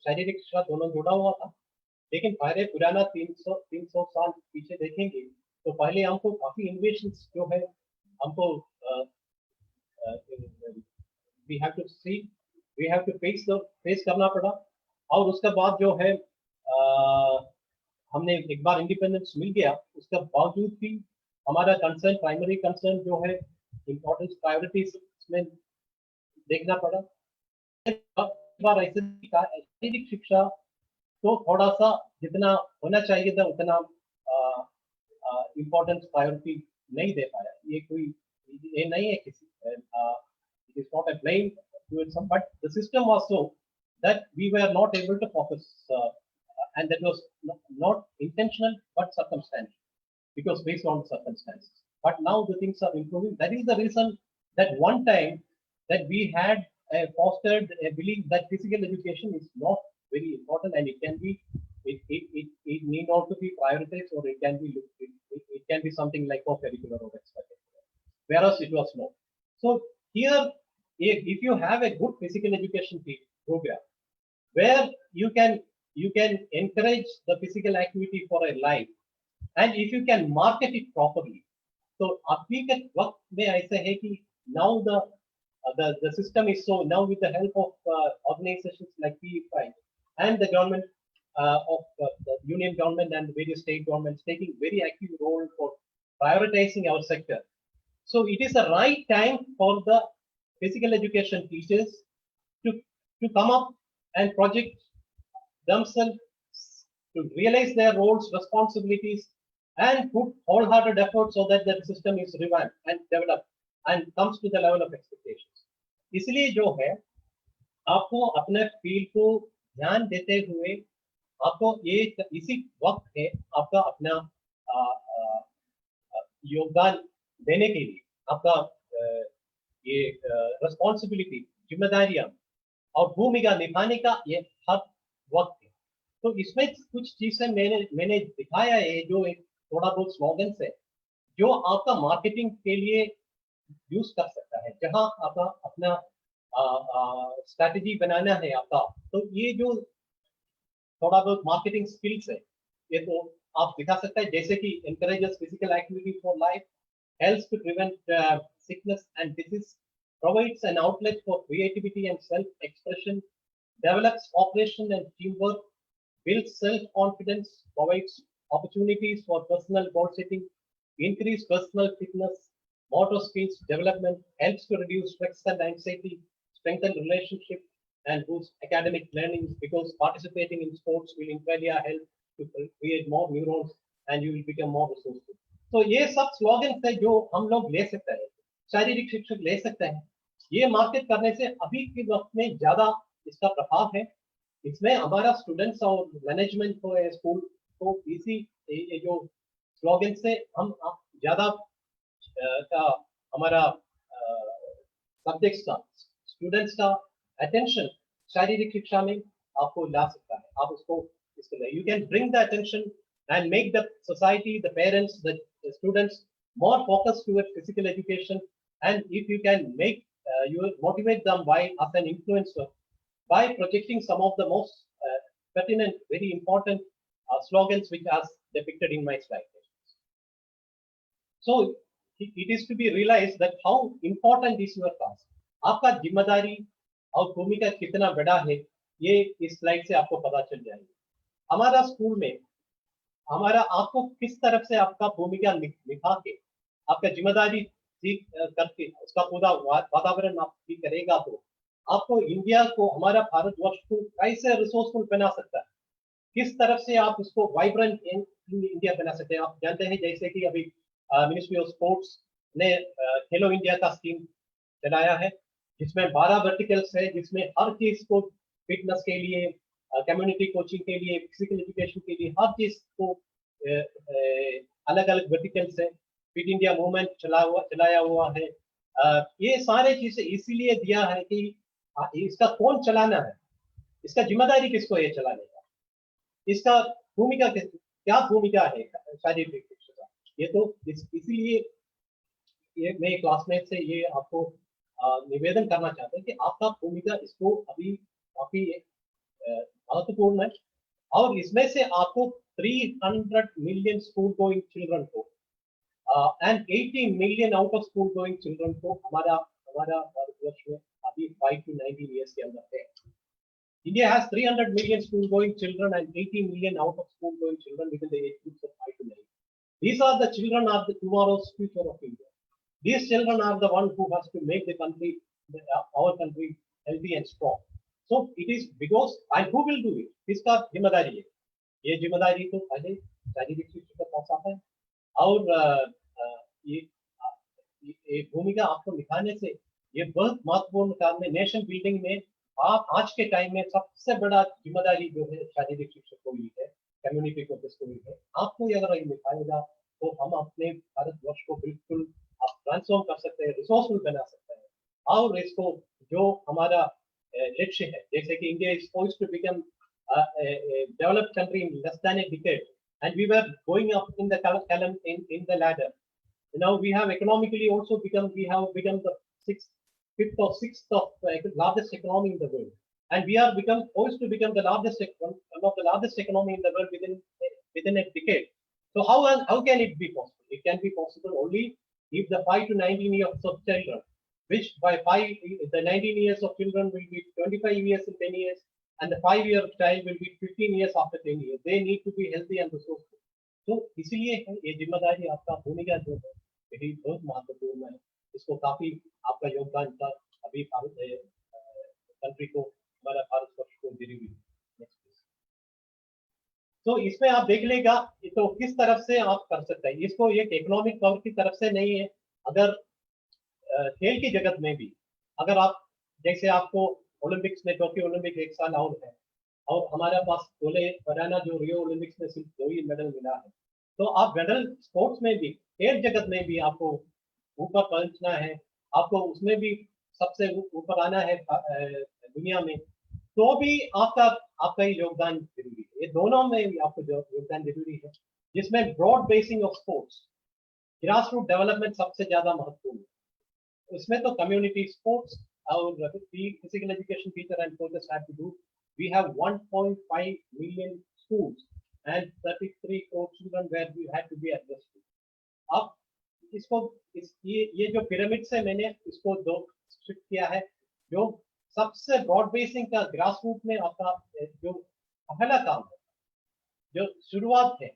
शारीरिक शिक्षा दोनों जुड़ा हुआ था, लेकिन पहले पुराना 300 साल पीछे देखेंगे तो पहले हमको काफी इन्वेशंस जो है हमको वी हैव टू फेस करना पड़ा, और उसके बाद जो है हमने एक बार इंडिपेंडेंस मिल गया, उसके बावजूद भी हमारा कंसर्न, प्राइमरी कंसर्न जो है इम्पोर्टेंस प्रायोरिटीज में देखना पड़ा। बार ऐसे शारीरिक शिक्षा तो थोड़ा सा जितना होना चाहिए था उतना इम्पोर्टेंस प्रायोरिटी नहीं दे पाया। ये नहीं है किसी, it is not a blame towards some, but the system was so that we were not able to focus, and that was not intentional but circumstantial, because based on circumstances. But now the things are improving. That is the reason that one time that we had fostered a belief that physical education is not very important, and it can be, it need not to be prioritized, or it can be something like co-curricular or extracurricular, whereas it was not. So here, if you have a good physical education program where you can encourage the physical activity for a life, and if you can market it properly, so अभी के वक्त में ऐसे है कि now the system is so, now with the help of organizations like PE5 and the government of the union government and various state governments taking very active role for prioritizing our sector. So it is the right time for the physical education teachers to come up and project themselves, to realize their roles, responsibilities, and put wholehearted effort so that the system is revamped and developed and comes to the level of expectations. इसलिए जो है आपको अपने field को ध्यान देते हुए आपको ये इसी वक्त है आपका अपना योगदान देने के लिए, आपका ये रिस्पॉन्सिबिलिटी, जिम्मेदारियां और भूमिका निभाने का ये हर वक्त है। तो इसमें कुछ चीजें मैंने दिखाया है, जो एक थोड़ा बहुत स्लोगन्स है जो आपका मार्केटिंग के लिए यूज कर सकता है, जहां आपका अपना स्ट्रैटेजी बनाना है आपका, तो ये जो थोड़ा बहुत मार्केटिंग स्किल्स है ये तो आप दिखा सकते हैं, जैसे कि encourages physical activity for life, helps to prevent sickness and disease, provides an outlet for creativity and self-expression, develops cooperation and teamwork, builds self-confidence, provides opportunities for personal goal setting, increase personal fitness, motor skills development, helps to reduce stress and anxiety, strengthen relationship, and boost academic learning, because participating in sports will in fact help to create more neurons and you will become more resourceful. तो ये सब slogans है जो हम लोग ले सकते हैं, शारीरिक शिक्षक ले सकते हैं। ये मार्केट करने से अभी के वक्त में ज्यादा इसका प्रभाव है। इसमें हमारा स्टूडेंट्स और मैनेजमेंट को स्कूल को इसी ये जो स्लोगन से हम ज्यादा का हमारा सब्जेक्ट्स का, स्टूडेंट्स का अटेंशन शारीरिक शिक्षा में आपको ला सकता है। आप उसको you can bring the attention and make the society, the parents, the students more focused towards physical education, and if you can make you motivate them by as an influencer by projecting some of the most pertinent, very important slogans which are depicted in my slide. So it is to be realized that how important is your task. आपका जिम्मेदारी और भूमिका कितना बड़ा है ये इस slide से आपको पता चल जाएगा। हमारा स्कूल में हमारा आपको किस तरफ से आपका भूमिका निभा के आपका जिम्मेदारी करके उसका पूरा वातावरण आप ठीक करेगा, तो आपको इंडिया को, हमारा भारतवर्ष को कैसे रिसोर्सफुल बना सकता है। किस तरफ से आप उसको वाइब्रेंट इंडिया बना सकते हैं। आप जानते हैं जैसे कि अभी मिनिस्ट्री ऑफ स्पोर्ट्स ने खेलो इंडिया का स्कीम चलाया है, जिसमें 12 वर्टिकल्स है, जिसमें हर चीज को फिटनेस के लिए, कम्युनिटी कोचिंग के लिए, फिजिकल एजुकेशन के लिए, हर चीज को अलग अलग वर्टिकल्स है। फिट इंडिया मूवमेंट चलाया हुआ है। ये सारे चीजें इसीलिए दिया है कि इसका कौन चलाना है, इसका जिम्मेदारी किसको है चलाने का, इसका भूमिका क्या भूमिका है शारीरिक शिक्षा का। ये तो इसीलिए ये मैं क्लासमेट से ये आपको निवेदन करना चाहते हैं कि आपका भूमिका इसको अभी काफी महत्वपूर्ण है। और इसमें से आपको 300 मिलियन स्कूल गोइंग चिल्ड्रन को and 80 million out of school going children को हमारा हमारा भारतवर्ष में अभी 5 to 19 ईयर्स के अंदर है। India has 300 million school-going children and 80 million out-of-school-going children within the age groups of 5 to 9. These are the children of the tomorrow's future of India. These children are the one who has to make the country, our country, healthy and strong. So it is because, and who will do it? इसका जिम्मेदारी है। ये जिम्मेदारी तो पहले शारीरिक शिक्षा का पास आता है, और ये भूमिका आपको निभाने से ये बहुत महत्वपूर्ण काम है। नेशन बिल्डिंग में आप आज के टाइम में सबसे बड़ा जिम्मेदारी जो है शारीरिक शिक्षक को मिली है, कम्युनिटी को जिसको मिली है। आपको अगर ये निभाएगा तो हम अपने भारतवर्ष को बिल्कुल आप ट्रांसफॉर्म कर सकते हैं, रिसोर्सफुल बना सकते हैं। और इसको जो हमारा लक्ष्य है, जैसे कि India is poised to become developed country in less than a decade, and we were going up in the column in the ladder. Now we have economically also become the fifth or sixth of largest economy in the world, and we are poised to become the one of the largest economy in the world within a decade. So how can it be possible? It can be possible only if the 5 to 19 years of children, which by the 19 years of children will be 25 years in 10 years, and the 5-year child will be 15 years after 10 years. They need to be healthy and resourceful. तो इसीलिए ये जिम्मेदारी आपका भूमिका जो है यही बहुत महत्वपूर्ण है। इसको काफी आपका योगदान था अभी भारत कंट्री को, हमारा भारतवर्ष को जरूरी है। तो इसमें आप देख लेगा तो किस तरफ से आप कर सकते हैं इसको, एक इकोनॉमिक पावर की तरफ से नहीं है। अगर खेल की जगत में भी अगर आप जैसे आपको ओलंपिक्स में टोक्यो ओलंपिक एक साल और है, और हमारे पास बोले हरियाणा जो रियो ओलंपिक्स में सिर्फ 2 ही मेडल मिला है, तो आप मेडल स्पोर्ट्स में भी, खेल जगत में भी आपको ऊपर पहुंचना है, आपको उसमें भी सबसे ऊपर आना है दुनिया में, तो भी आपका ही योगदान जरूरी है। ये दोनों में भी आपको योगदान जरूरी है, जिसमें broad basing of sports, grass root development सबसे ज्यादा महत्वपूर्ण है। इसमें तो कम्युनिटी स्पोर्ट्स और physical education teacher and coaches have to do. We have 1.5 million schools and 33 crore children where we had to be addressed. अब इसको ये जो पिरामिड से मैंने इसको दो शिफ्ट किया है, जो सबसे ब्रॉड बेसिंग का ग्रास रूट में आपका जो पहला काम है, जो शुरुआत है,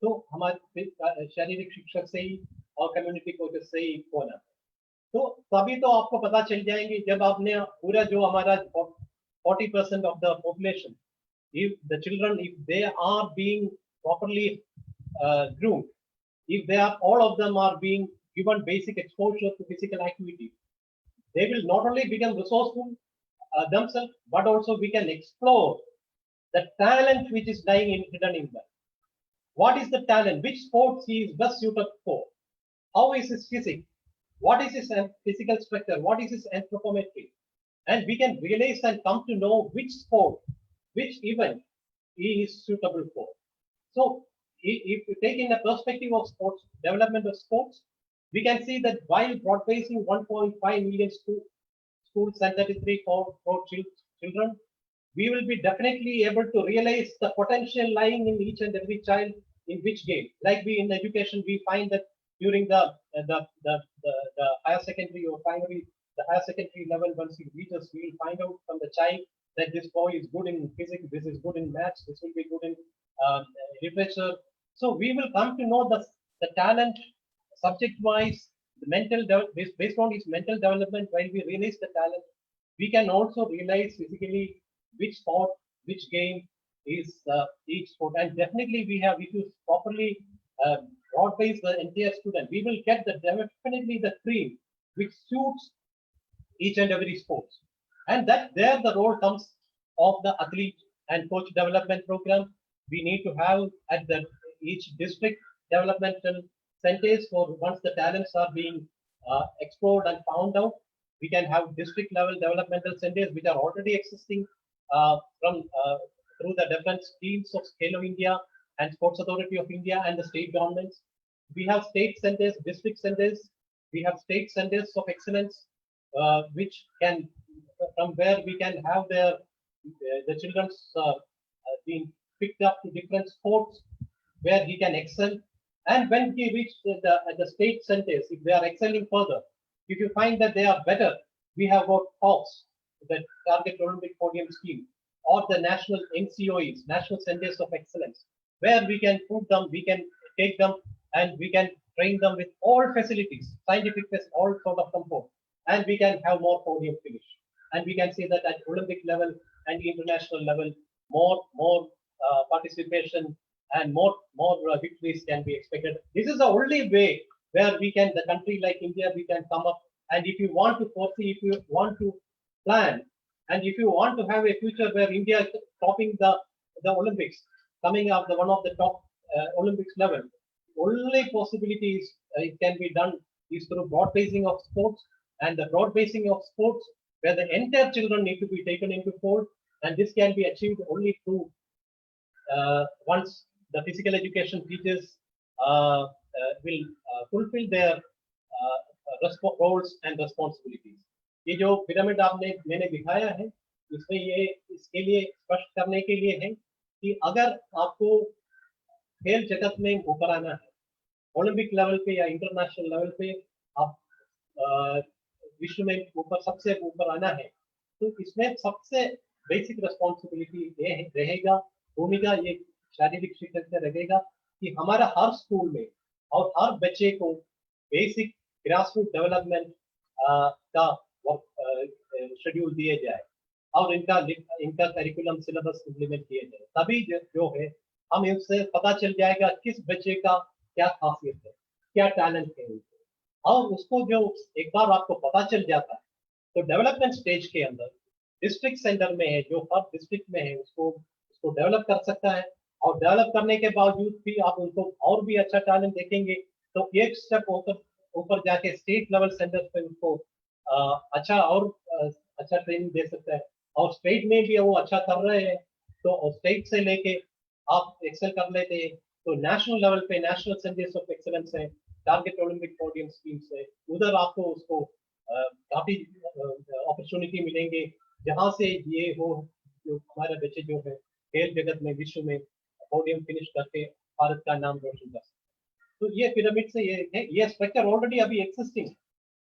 तो हमारे शारीरिक शिक्षक से ही और कम्युनिटी कोचेस से ही होना है। तो तभी तो आपको पता चल जाएंगे जब आपने पूरा जो हमारा 40% of the population, if the children, if they are being properly groomed, if they are, all of them are being given basic exposure to physical activity, they will not only become resourceful themselves, but also we can explore the talent which is lying hidden in them. What is the talent? Which sports he is best suited for? How is his physique? What is his physical structure? What is his anthropometry? And we can realize and come to know which sport, which event he is suitable for. So, if you take in the perspective of sports, development of sports, we can see that while broad-basing 1.5 million schools and 33 crore children, we will be definitely able to realize the potential lying in each and every child in which game. Like we in education, we find that during the higher secondary or primary, the higher secondary level, once he reaches, we will find out from the child that this boy is good in physics, this is good in maths, this will be good in literature. So we will come to know the talent subject-wise, the mental based on his mental development. While we realize the talent, we can also realize physically which sport, which game is each sport. And definitely we have, if you properly broad base the entire student, we will get the definitely the cream which suits each and every sports. And that there the role comes of the athlete and coach development program. We need to have at the each district developmental centers for once the talents are being explored and found out. We can have district level developmental centers which are already existing from through the different schemes of Scale of India and Sports Authority of India and the state governments. We have state centers, district centers. We have state centers of excellence, which can from where we can have the children's being picked up to different sports where he can excel. And when he reaches the state centers, if they are excelling further, if you find that they are better, we have got TOPS, the Target Olympic Podium Scheme, or the national NCOEs, National Centers of Excellence, where we can put them, we can take them, and we can train them with all facilities, scientific, all sort of comfort, and we can have more podium finish. And we can say that at Olympic level and international level, more participation and more victories can be expected. This is the only way where we can, the country like India, we can come up. And if you want to foresee, if you want to plan, and if you want to have a future where India is topping the Olympics, coming up the one of the top Olympics level, only possibilities it can be done is through broad basing of sports, and the broad basing of sports where the entire children need to be taken into fold, and this can be achieved only through once the physical education teachers will fulfill their roles and responsibilities. ये जो pyramid आपने मैंने दिखाया है, इसमें ये इसके लिए स्पष्ट करने के लिए है कि अगर आपको खेल जगत में ऊपर आना है, ओलंपिक लेवल पे या इंटरनेशनल लेवल पे आप विश्व में ऊपर सबसे ऊपर आना है, तो इसमें सबसे बेसिक रिस्पॉन्सिबिलिटी ये रहेगा, भूमिका ये शारीरिक शिक्षक से रहेगा कि हमारा हर स्कूल में और हर बच्चे को बेसिक ग्रास रूट डेवलपमेंट का शेड्यूल दिए जाए और इनका करिकुलम सिलेबस इम्प्लीमेंट किए जाए, तभी जो है हम इससे पता चल जाएगा किस बच्चे का क्या खासियत है, क्या टैलेंट है उनको, और उसको जो एक बार आपको पता चल जाता है तो डेवलपमेंट स्टेज के अंदर डिस्ट्रिक्ट सेंटर में है, जो हर डिस्ट्रिक्ट में है, उसको डेवलप कर सकता है, और डेवलप करने के बावजूद भी आप उनको और भी अच्छा टैलेंट देखेंगे तो एक स्टेप ऊपर जाके स्टेट लेवल सेंटर पे उसको अच्छा ट्रेनिंग दे सकता है, और स्टेट में भी वो अच्छा कर रहे हैं तो स्टेट से लेके आप एक्सेल कर लेते हैं तो नेशनल लेवल पे नेशनल सेंटर्स ऑफ एक्सेलेंस है, टारगेट ओलंपिक पोडियम स्कीम्स है, उधर आपको उसको काफी अपॉर्चुनिटी मिलेंगे जहां से ये हो जो हमारे बच्चे जो है खेल जगत में विश्व में पोडियम फिनिश करके भारत का नाम रोशन कर सकते। तो ये पिरामिड से ये स्ट्रक्चर ऑलरेडी अभी एक्सिस्टिंग है,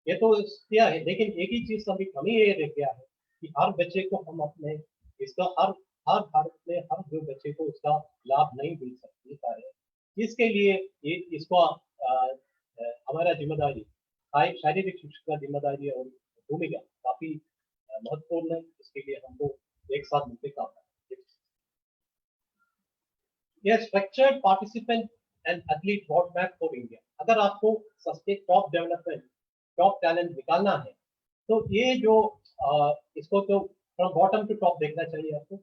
ये तो क्या है, लेकिन एक ही चीज अभी कमी ये रह गया है कि हर बच्चे को हम अपने इसका हर भारत में हर जो बच्चे को उसका लाभ नहीं मिल सकता है, इसके लिए इसको हमारा जिम्मेदारी शारीरिक शिक्षा का जिम्मेदारी और भूमिका काफी महत्वपूर्ण है, इसके लिए हमको एक साथ मिलकर काम करना है। यह structured participant and athlete roadmap for India, अगर आपको सस्ते टॉप डेवलपमेंट टॉप टैलेंट निकालना है तो ये जो इसको तो फ्रॉम बॉटम टू टॉप देखना चाहिए आपको।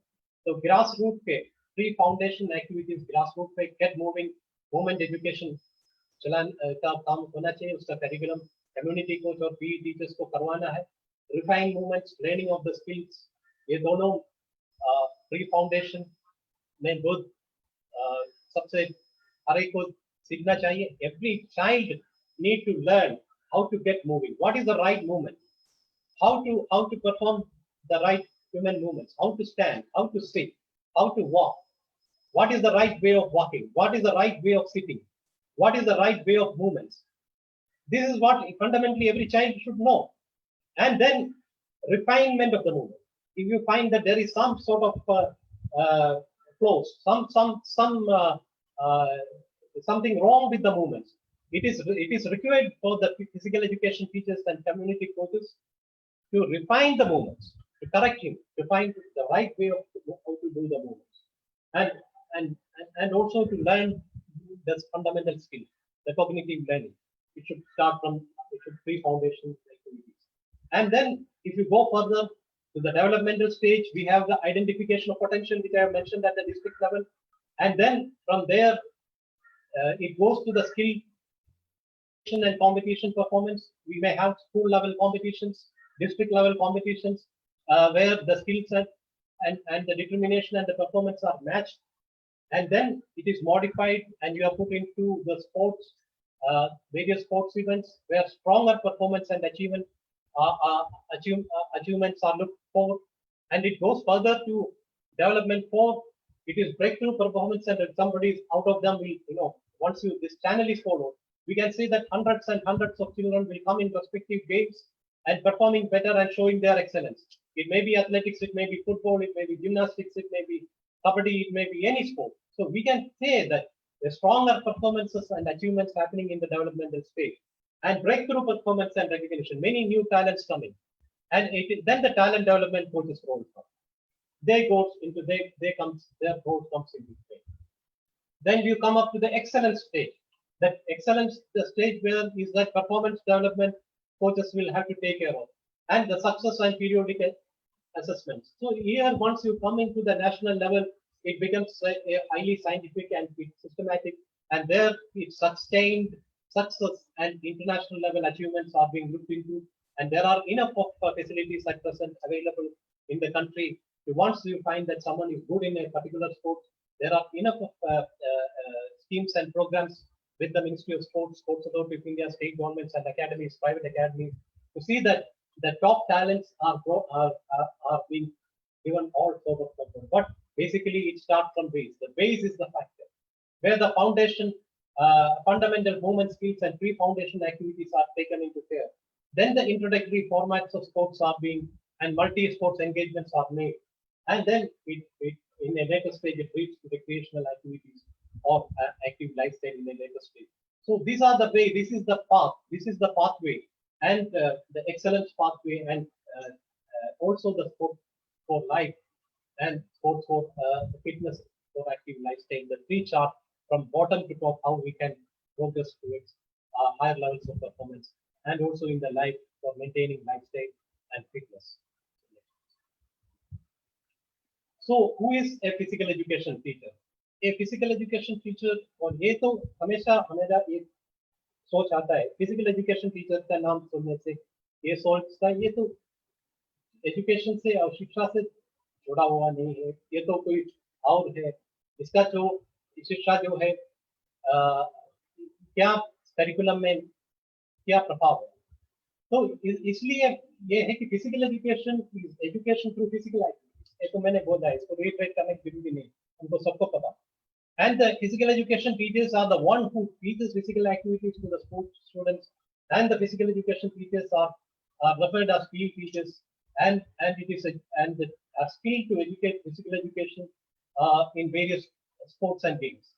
तो ग्रास रूट पे pre foundation activities, grass root पे गेट मूविंग वुमेन एजुकेशन का काम होना चाहिए, उसका करिकुलम कम्युनिटी कोच और पीई टीचर्स को करवाना है। Refine movements, training of the skills, ये दोनों प्री फाउंडेशन में बहुत सबसे हर एक को सीखना चाहिए। Every child need to learn how to get moving, what is the right movement, how to perform the right human movements, how to stand, how to sit, how to walk, what is the right way of walking, what is the right way of sitting, what is the right way of movements. This is what fundamentally every child should know. And then refinement of the movement, if you find that there is some sort of flaws, something wrong with the movements, it is required for the physical education teachers and community coaches to refine the movements, to correct him, to find the right way of how to do the movements. and and also to learn this fundamental skill, the cognitive learning. It should start from pre-foundation activities. And then if you go further to the developmental stage, we have the identification of potential, which I have mentioned at the district level. And then from there, it goes to the skill and competition performance. We may have school level competitions, district level competitions, where the skill set and the determination and the performance are matched. And then it is modified and you are put into the sports, various sports events where stronger performance and achievements are looked for. And it goes further to development 4. It is breakthrough performance, and if somebody is out of them, will, once this channel is followed, we can see that hundreds and hundreds of children will come in respective games and performing better and showing their excellence. It may be athletics, it may be football, it may be gymnastics, it may be kabaddi, it may be any sport. So we can say that the stronger performances and achievements happening in the developmental stage, and breakthrough performance and recognition, many new talents coming, and then the talent development coaches role comes. Their role comes into play. Then you come up to the excellence stage. That excellence, the stage where is that performance development coaches will have to take care of, and the success and periodic assessments. So here, once you come into the national level, it becomes a highly scientific and systematic, and there it's sustained success and international level achievements are being looked into, and there are enough of facilities at present available in the country. Once you find that someone is good in a particular sport, there are enough of schemes and programs with the Ministry of Sports, Sports Authority of India, state governments and academies, private academies, to see that the top talents are being given all sorts of support. But basically, it starts from base. The base is the factor where the foundation, fundamental movement skills and pre-foundation activities are taken into care. Then the introductory formats of sports are being, and multi-sports engagements are made. And then it in a later stage, it reaches to recreational activities or active lifestyle in a later stage. So these are the way, this is the path, this is the pathway, and the excellence pathway, and also the sport for life and sports for fitness for active lifestyle. The three chart from bottom to top, how we can progress towards higher levels of performance, and also in the life for maintaining lifestyle and fitness. So who is a physical education teacher? A physical education teacher, और ये तो हमेशा हमेशा एक सोच आता है, physical education teacher का नाम सुनने से ये सोचता है ये तो एजुकेशन से और शिक्षा से जुड़ा हुआ नहीं है, ये तो कोई और है, इसका जो शिक्षा जो है क्या करिकुलम में क्या प्रभाव है। तो इसलिए ये है कि physical education through physical activities, ये तो मैंने बोला है, इसको रिट्रेट करने की जरूरत नहीं, उनको सबको पता। And the physical education teachers are the one who teaches physical activities to the students, and the physical education teachers are referred as field teachers, and it is a skill to educate physical education in various sports and games.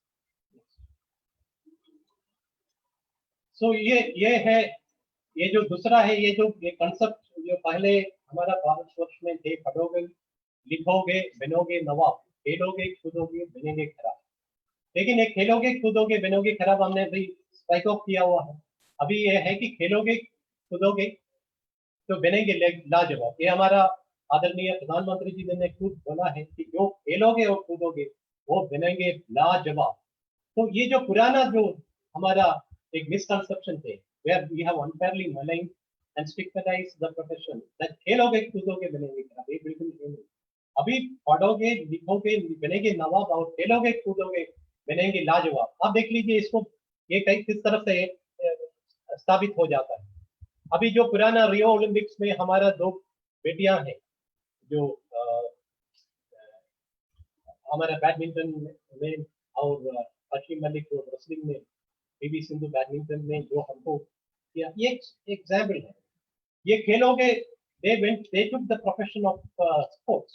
So ये है, ये जो दूसरा है, ये जो concept जो पहले हमारा भारतवर्ष में थे, पढ़ोगे लिखोगे बनोगे नवाब, खेलोगे कूदोगे बनेंगे खराब। लेकिन एक खेलोगे कूदोगे बनोगे खराब हमने भी स्ट्राइक ऑफ किया हुआ है। अभी ये है कि खेलोगे कूदोगे तो बनेंगे लाजवाब। ये हमारा आदरणीय प्रधानमंत्री जी ने खुद बोला है कि जो खेलोगे और कूदोगे वो बनेंगे लाजवाब। तो ये जो पुराना जो हमारा एक मिसकंसेप्शन थे, where we have unfairly maligned and stigmatized the profession, that खेलोगे कूदोगे बनेंगे खराब, ये बिल्कुल नहीं। अभी पढ़ोगे लिखोगे बनेंगे नवाब और खेलोगे कूदोगे बनेंगे लाजवाब। अब देख लीजिए इसको, ये कई किस तरह से स्थापित हो जाता है। अभी जो पुराना रियो ओलंपिक्स में हमारा 2 बेटियां हैं, जो हमारा बैडमिंटन में और अश्विन मलिक जो रेसलिंग में, पीवी सिंधु बैडमिंटन में जो हमको किया, ये एग्जाम्पल है। ये खेलोगे, they took the profession of sports,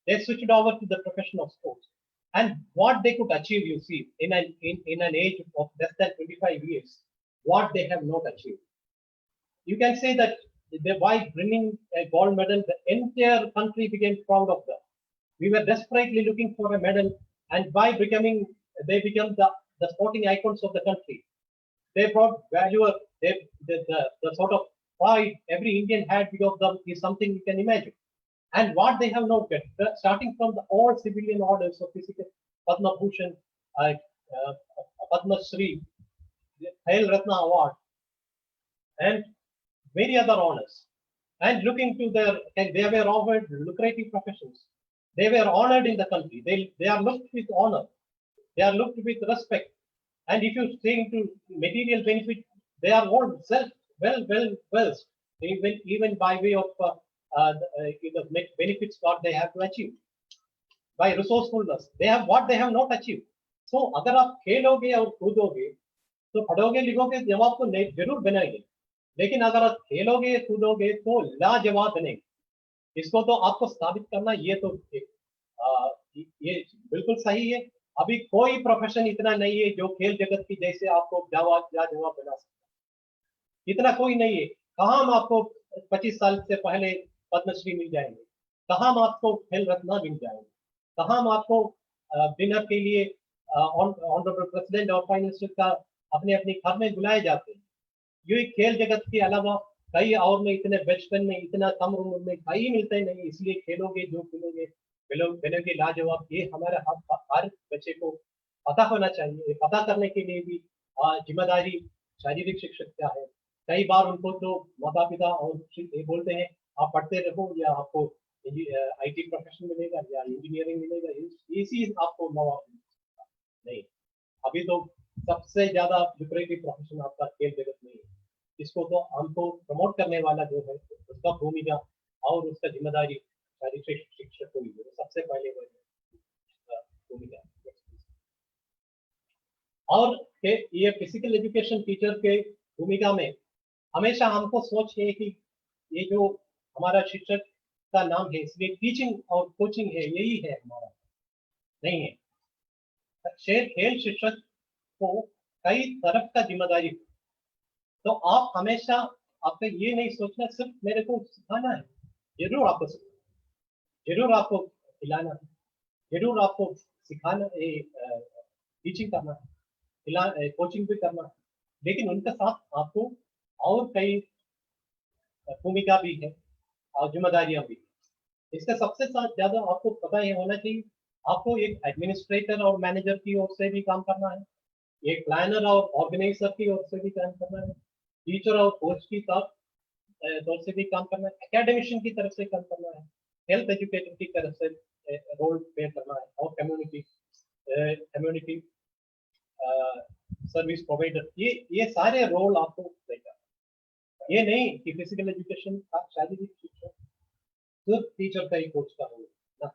they switched over to the profession of sports, and what they could achieve, you see, in an age of less than 25 years, what they have not achieved. You can say that by bringing a gold medal, the entire country became proud of them. We were desperately looking for a medal and by becoming, they become the sporting icons of the country. They brought value. The sort of pride every Indian had because of them is something you can imagine. And what they have noted, starting from the all civilian orders of physical Padma Bhushan, Padma Shri, Khel Ratna Award, and many other honors. And looking to their, and they were offered lucrative professions. They were honored in the country. They are looked with honor. They are looked with respect. And if you stay into material benefit, they are all well, even by way of the benefits what they have to achieve. By resourcefulness, they have what they have not achieved. So अगर आप खेलोगे और कूदोगे तो पढ़ोगे लिखोगे जवाब तो जरूर बनाएंगे, लेकिन अगर आप खेलोगे कूदोगे तो लाजवाब बनेंगे। इसको तो आपको साबित करना, ये तो ये बिल्कुल सही है। अभी कोई प्रोफेशन इतना नहीं है जो खेल जगत की जैसे आपको लाजवाब बना सकता, इतना कोई नहीं है। कहाँ हम आपको 25 साल से पहले पद्मश्री मिल जाएंगे, कहाँ हम आपको खेल रत्न मिल जाएंगे, कहाँ हम आपको डिनर के लिए ऑनरेबल प्रेसिडेंट और प्राइम मिनिस्टर का अपने अपने घर में बुलाए जाते हैं। ये खेल जगत के अलावा कई और में इतने बचपन में इतना कम उम्र में कहीं मिलते नहीं, इसलिए खेलोगे जो खेलोगे बनेगे लाजवाब। ये हमारे हर बच्चे को पता होना चाहिए। पता करने के लिए भी जिम्मेदारी शारीरिक शिक्षक क्या है। कई बार उनको तो माता पिता और ये बोलते हैं आप पढ़ते रहो या आपको IT प्रोफेशन मिलेगा या इंजीनियरिंग मिलेगा, इसी आपको मौका नहीं। अभी तो सबसे ज्यादा लुक्रेटिव प्रोफेशन आपका खेल जगत में है। इसको तो हमको प्रमोट करने वाला जो है उसका भूमिका और उसका जिम्मेदारी शारीरिक शिक्षक को ही है, सबसे पहले भूमिका। और ये फिजिकल एजुकेशन टीचर के भूमिका में हमेशा हमको सोच है कि ये जो हमारा शिक्षक का नाम है इसलिए टीचिंग और कोचिंग है, यही है हमारा, नहीं है। खेल शिक्षक को कई तरफ का जिम्मेदारी, तो आप हमेशा आपको ये नहीं सोचना सिर्फ मेरे को सिखाना है, जरूर आपको जरूर आपको खिलाना है, जरूर आपको सिखाना, टीचिंग करना है, कोचिंग भी करना है, लेकिन उनके साथ आपको और कई भूमिका भी है और जिम्मेदारियां भी। इसका सबसे ज्यादा आपको पता ये होना चाहिए, आपको एक एडमिनिस्ट्रेटर और मैनेजर की ओर से भी काम करना है, एक प्लानर और ऑर्गेनाइजर की ओर से भी काम करना है, टीचर और कोच की तरफ से भी काम करना है, एकेडमिशियन की तरफ से काम करना है, हेल्थ एजुकेटर की तरफ से रोल प्ले करना है, और कम्युनिटी सर्विस प्रोवाइडर, ये सारे रोल आपको प्ले करना है। ये नहीं कि फिजिकल एजुकेशन का शारीरिक शिक्षक सिर्फ टीचर का ही कोच का रोल ना,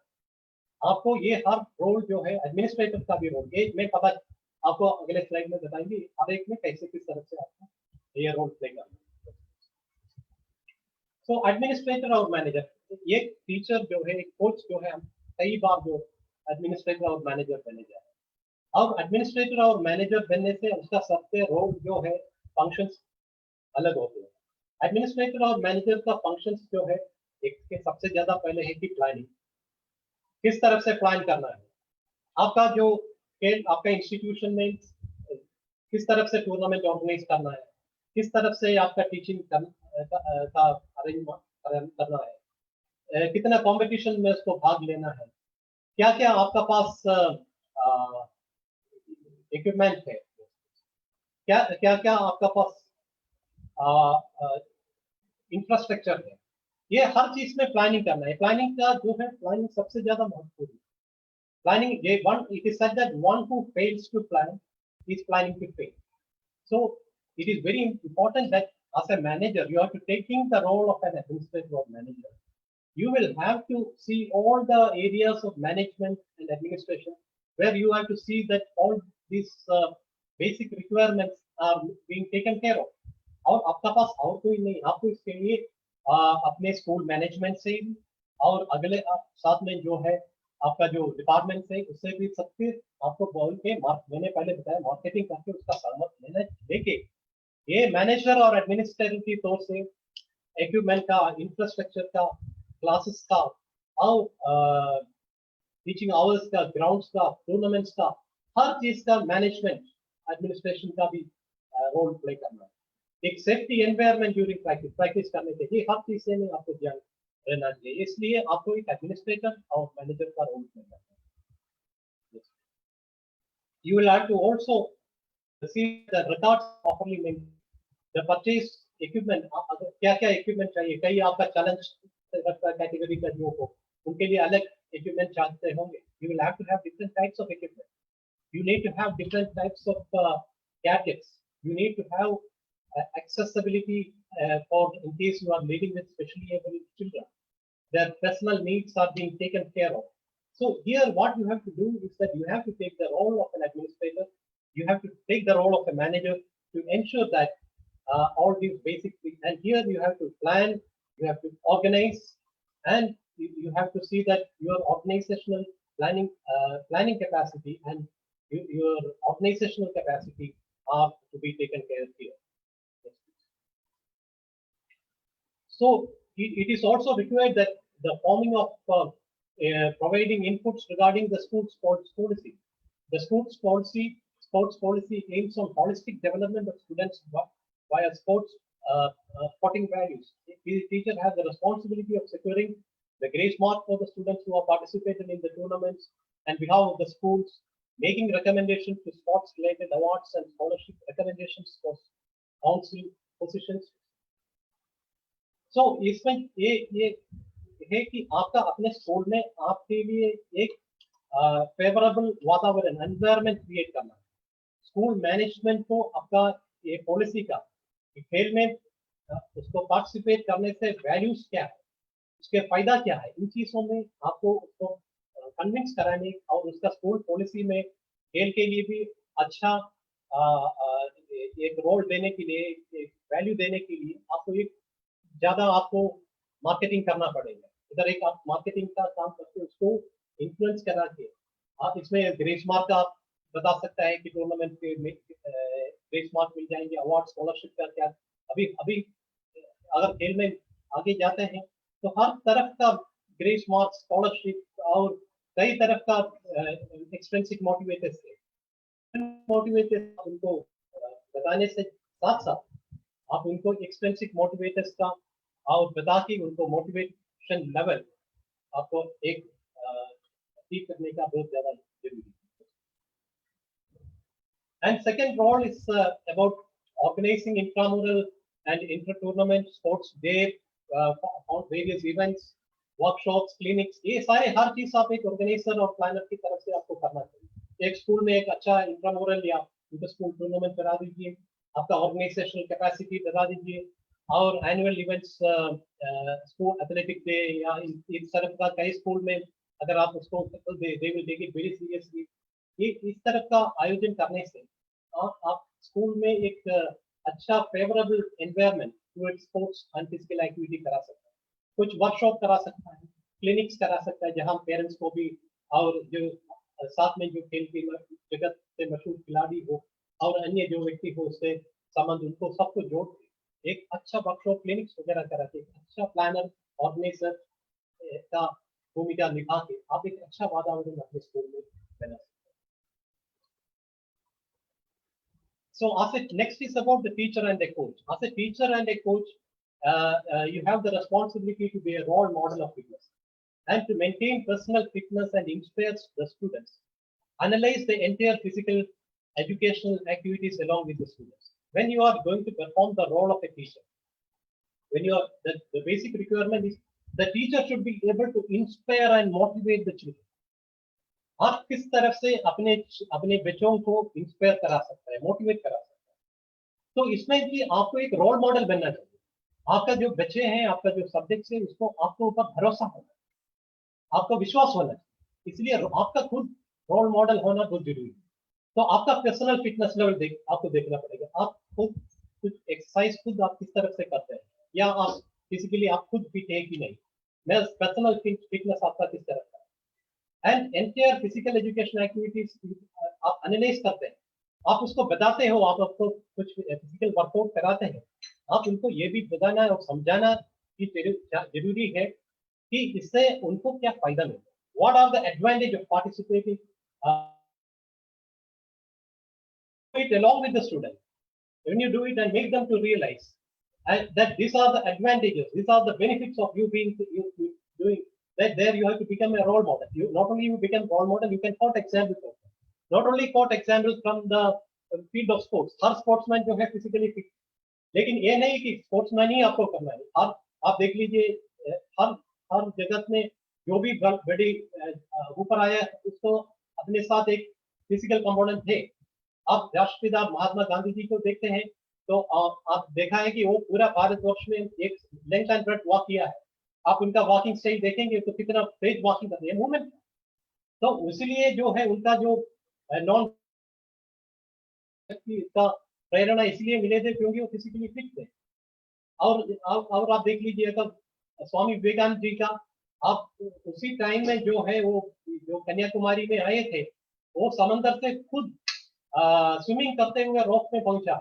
आपको ये हर रोल जो है एडमिनिस्ट्रेटर का भी रोल, ये मैं पता आपको अगले स्लाइड में बताएंगे हर एक में कैसे किस तरह से आपको ये रोल प्ले करना है। सो एडमिनिस्ट्रेटर और मैनेजर, ये टीचर जो है, कोच जो है, हम कई बार जो एडमिनिस्ट्रेटर और मैनेजर बने जाए, अब एडमिनिस्ट्रेटर और मैनेजर बनने से उसका सबसे रोल जो है फंक्शंस अलग होते हैं। एडमिनिस्ट्रेटर और मैनेजर का फंक्शंस जो है, एक के सबसे ज्यादा पहले है कि प्लानिंग, किस तरफ से प्लान करना है, आपका जो आपका इंस्टीट्यूशन में किस तरफ से टूर्नामेंट ऑर्गेनाइज करना है, किस तरफ से आपका टीचिंग का अरेंजमेंट करना है, कितना कंपटीशन में उसको भाग लेना है, क्या क्या आपका पास इक्विपमेंट है, क्या क्या क्या आपका पास इंफ्रास्ट्रक्चर है, ये हर चीज में प्लानिंग करना है। प्लानिंग का जो है, प्लानिंग सबसे ज्यादा महत्वपूर्ण है। Planning, it is said that one who fails to plan is planning to fail. So it is very important that as a manager, you are taking the role of an administrator or manager. You will have to see all the areas of management and administration where you have to see that all these basic requirements are being taken care of. और आपका पास और कोई नहीं, आपको इसके लिए अपने school management से और अगले साथ में जो है आपका जो डिपार्टमेंट से उससे भी सबसे आपको बोल के मैंने पहले बताया मार्केटिंग करके उसका सहमत लेना लेके ये मैनेजर और एडमिनिस्ट्रेटर की तौर से इक्विपमेंट का, इंफ्रास्ट्रक्चर का, क्लासेस का और टीचिंग आवर्स का, ग्राउंड्स का, टूर्नामेंट्स का, हर चीज का मैनेजमेंट एडमिनिस्ट्रेशन का भी रोल प्ले करना है। एक सेफ्टी एनवायरनमेंट ड्यूरिंग प्रैक्टिस करने के लिए हर चीज से में आपको ध्यान रहना चाहिए, इसलिए आपको एक एडमिनिस्ट्रेटर और मैनेजर का रोल प्ले करना है। You will have to also receive the records properly maintained, the purchase equipment, क्या क्या equipment चाहिए, कई आपका challenge कैटेगरी का जो हो उनके लिए अलग equipment चाहते होंगे। You will have to have different types of equipment. You need to have different types of gadgets. You need to have accessibility for in case you are living with specially able children. Their personal needs are being taken care of. So here what you have to do is that you have to take the role of an administrator, you have to take the role of a manager to ensure that all these basic things, and here you have to plan, you have to organize, and you have to see that your organizational planning capacity and your organizational capacity are to be taken care of here. So it is also required that the forming of providing inputs regarding the school sports policy. The sports policy aims on holistic development of students via sporting values. The teacher has the responsibility of securing the grace mark for the students who are participated in the tournaments and behalf of the schools, making recommendations to sports-related awards and scholarship recommendations for council positions. So इसमें ये है कि आपका अपने school में आपके लिए एक फेवरेबल वातावरण एनवायरनमेंट क्रिएट करना है। स्कूल मैनेजमेंट को आपका ये पॉलिसी का खेल में उसको पार्टिसिपेट करने से वैल्यूज क्या है, उसके फायदा क्या है, इन चीजों में आपको उसको कन्विंस कराने और उसका स्कूल पॉलिसी में खेल के लिए भी अच्छा एक रोल देने के लिए, एक वैल्यू देने के लिए आपको एक ज्यादा आपको मार्केटिंग करना पड़ेगा। इधर एक आप मार्केटिंग का काम करके उसको इन्फ्लुएंस करा के आप इसमें ग्रेस मार्क आप बता सकता है कि टूर्नामेंट के ग्रेस मार्क मिल जाएंगे, अवार्ड स्कॉलरशिप का क्या। अभी अभी अगर खेल में आगे जाते हैं तो हर तरफ का ग्रेस मार्क, स्कॉलरशिप और कई तरफ का एक्सपेंसिव मोटिवेटर्स है। मोटिवेटर्स उनको बताने से साथ साथ आप उनको एक्सपेंसिव मोटिवेटर्स का और बता के उनको मोटिवेशन लेवल आपको एक अचीव करने का बहुत ज्यादा जरूरी है। And second role is about organizing intramural and inter-tournament sports day, various events, workshops, clinics. ये सारे हर चीज आप एक ऑर्गेनाइजर और प्लानर की तरफ से आपको करना चाहिए। एक स्कूल में एक अच्छा इंट्रामुरल या इंटर स्कूल टूर्नामेंट करा दीजिए, आपका ऑर्गेनाइजेशनल कैपेसिटी बढ़ा दीजिए और annual events school athletic day या इस तरह का कई स्कूल में अगर आप उसको दे will take it very seriously. ये इस तरह का आयोजन करने से आप स्कूल में एक अच्छा favourable environment towards sports and physical activity करा सकता है, कुछ वर्कशॉप करा सकता है, क्लिनिक्स करा सकता है जहां पेरेंट्स को भी और जो साथ में जो खेल की जगत से मशहूर खिलाड़ी हो और अन्य जो व्यक्ति हो उससे संबंध उनको सबको जोड़ के एक अच्छा वर्कशॉप क्लिनिक्स वगैरह करा के अच्छा प्लानर ऑर्गेनाइजर का भूमिका निभा के आप एक अच्छा वातावरण अपने स्कूल में बना सकते हैं। So next is about the teacher and the coach. As a teacher and a coach, you have the responsibility to be a role model of fitness and to maintain personal fitness and inspire the students. Analyze the entire physical educational activities along with the students. When you are going to perform the role of a teacher, when you are the basic requirement is the teacher should be able to inspire and motivate the children. आप किस तरफ से अपने अपने बच्चों को inspire करा सकता है, मोटिवेट करा सकता है, तो इसमें भी आपको एक रोल मॉडल बनना चाहिए। आपका जो बच्चे हैं, आपका जो सब्जेक्ट है, उसको आपको ऊपर भरोसा होना, आपका विश्वास होना चाहिए, इसलिए आपका खुद रोल मॉडल होना बहुत जरूरी है। तो आपका पर्सनल फिटनेस लेवल आपको देखना पड़ेगा। आप खुद कुछ एक्सरसाइज खुद आप किस तरफ से करते हैं या आप फिजिकली आप खुद फिट है कि नहीं, मैं पर्सनल फिटनेस आपका किस तरफ का and entire physical education activities आप एनालाइज करते हैं, आप उसको बताते हो, आप आपको कुछ फिजिकल वर्कआउट कराते हैं, आप उनको ये भी बताना और समझाना कि जरूरी है कि इससे उनको क्या फायदा मिलता है, what are the advantage of participating it along with the student. When you do it and make them to realize that these are the advantages, these are the benefits of you being you doing that, there you have to become a role model. You not only you become role model, you can quote examples also. Not only quote examples from the field of sports. Her sportsman जो है physically fit, लेकिन ये नहीं कि sportsman ही आपको करना है. आप देख लीजिए हर हर जगत में जो भी बड़ी ऊपर आया उसको अपने साथ एक फिजिकल कंपोनेंट थे. आप राष्ट्रपिता महात्मा गांधी जी को देखते हैं तो आप देखा है कि वो पूरा भारतवर्ष में एक लेंथ एंड ब्रेड्थ वॉक किया है. आप उनका वॉकिंग स्टाइल देखेंगे तो कितना तेज वॉकिंग करते हैं, मूवमेंट. तो इसलिए जो है उनका जो नॉन का प्रेरणा इसलिए मिले थे क्योंकि वो फिजिकली फिट थे. और आप देख लीजिए अगर स्वामी विवेकानंद जी का, आप उसी टाइम में जो है वो जो कन्याकुमारी में आए थे, वो समंदर से खुद स्विमिंग करते हुए रॉक में पहुंचा.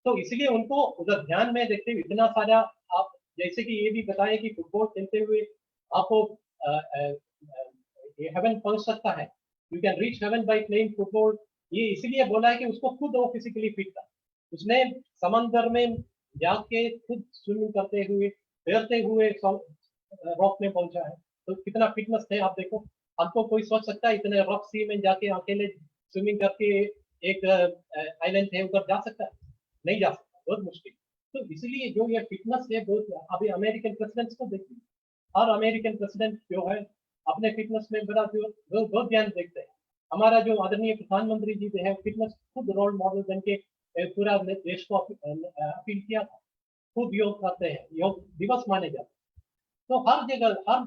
तो इसलिए उनको उधर ध्यान में देखते हुए इतना सारा, आप जैसे कि ये भी बताएं कि फुटबॉल खेलते हुए आपको हेवन पहुंच सकता है. You can reach heaven by playing football. ये इसलिए बोला है कि उसको खुद वो फिजिकली फिट था. उसने समंदर में जाके खुद स्विमिंग करते हुए तैरते हुए रॉक में पहुंचा है. तो कितना फिटनेस है आप देखो. हमको कोई सोच सकता है इतने रॉक सी में जाके अकेले स्विमिंग करके एक आइलैंड है ऊपर जा सकता है? नहीं जा सकता, बहुत मुश्किल. तो इसलिए जो ये फिटनेस है बहुत. अभी अमेरिकन प्रेसिडेंट्स को देखिए, हर अमेरिकन प्रेसिडेंट जो है अपने फिटनेस में बड़ा बहुत ध्यान देखते हैं. हमारा जो आदरणीय प्रधानमंत्री जी है फिटनेस खुद रोल मॉडल बन के पूरा देश को अपील किया था. खुद योग करते हैं, योग दिवस माने जाते हैं. तो हर जगह, हर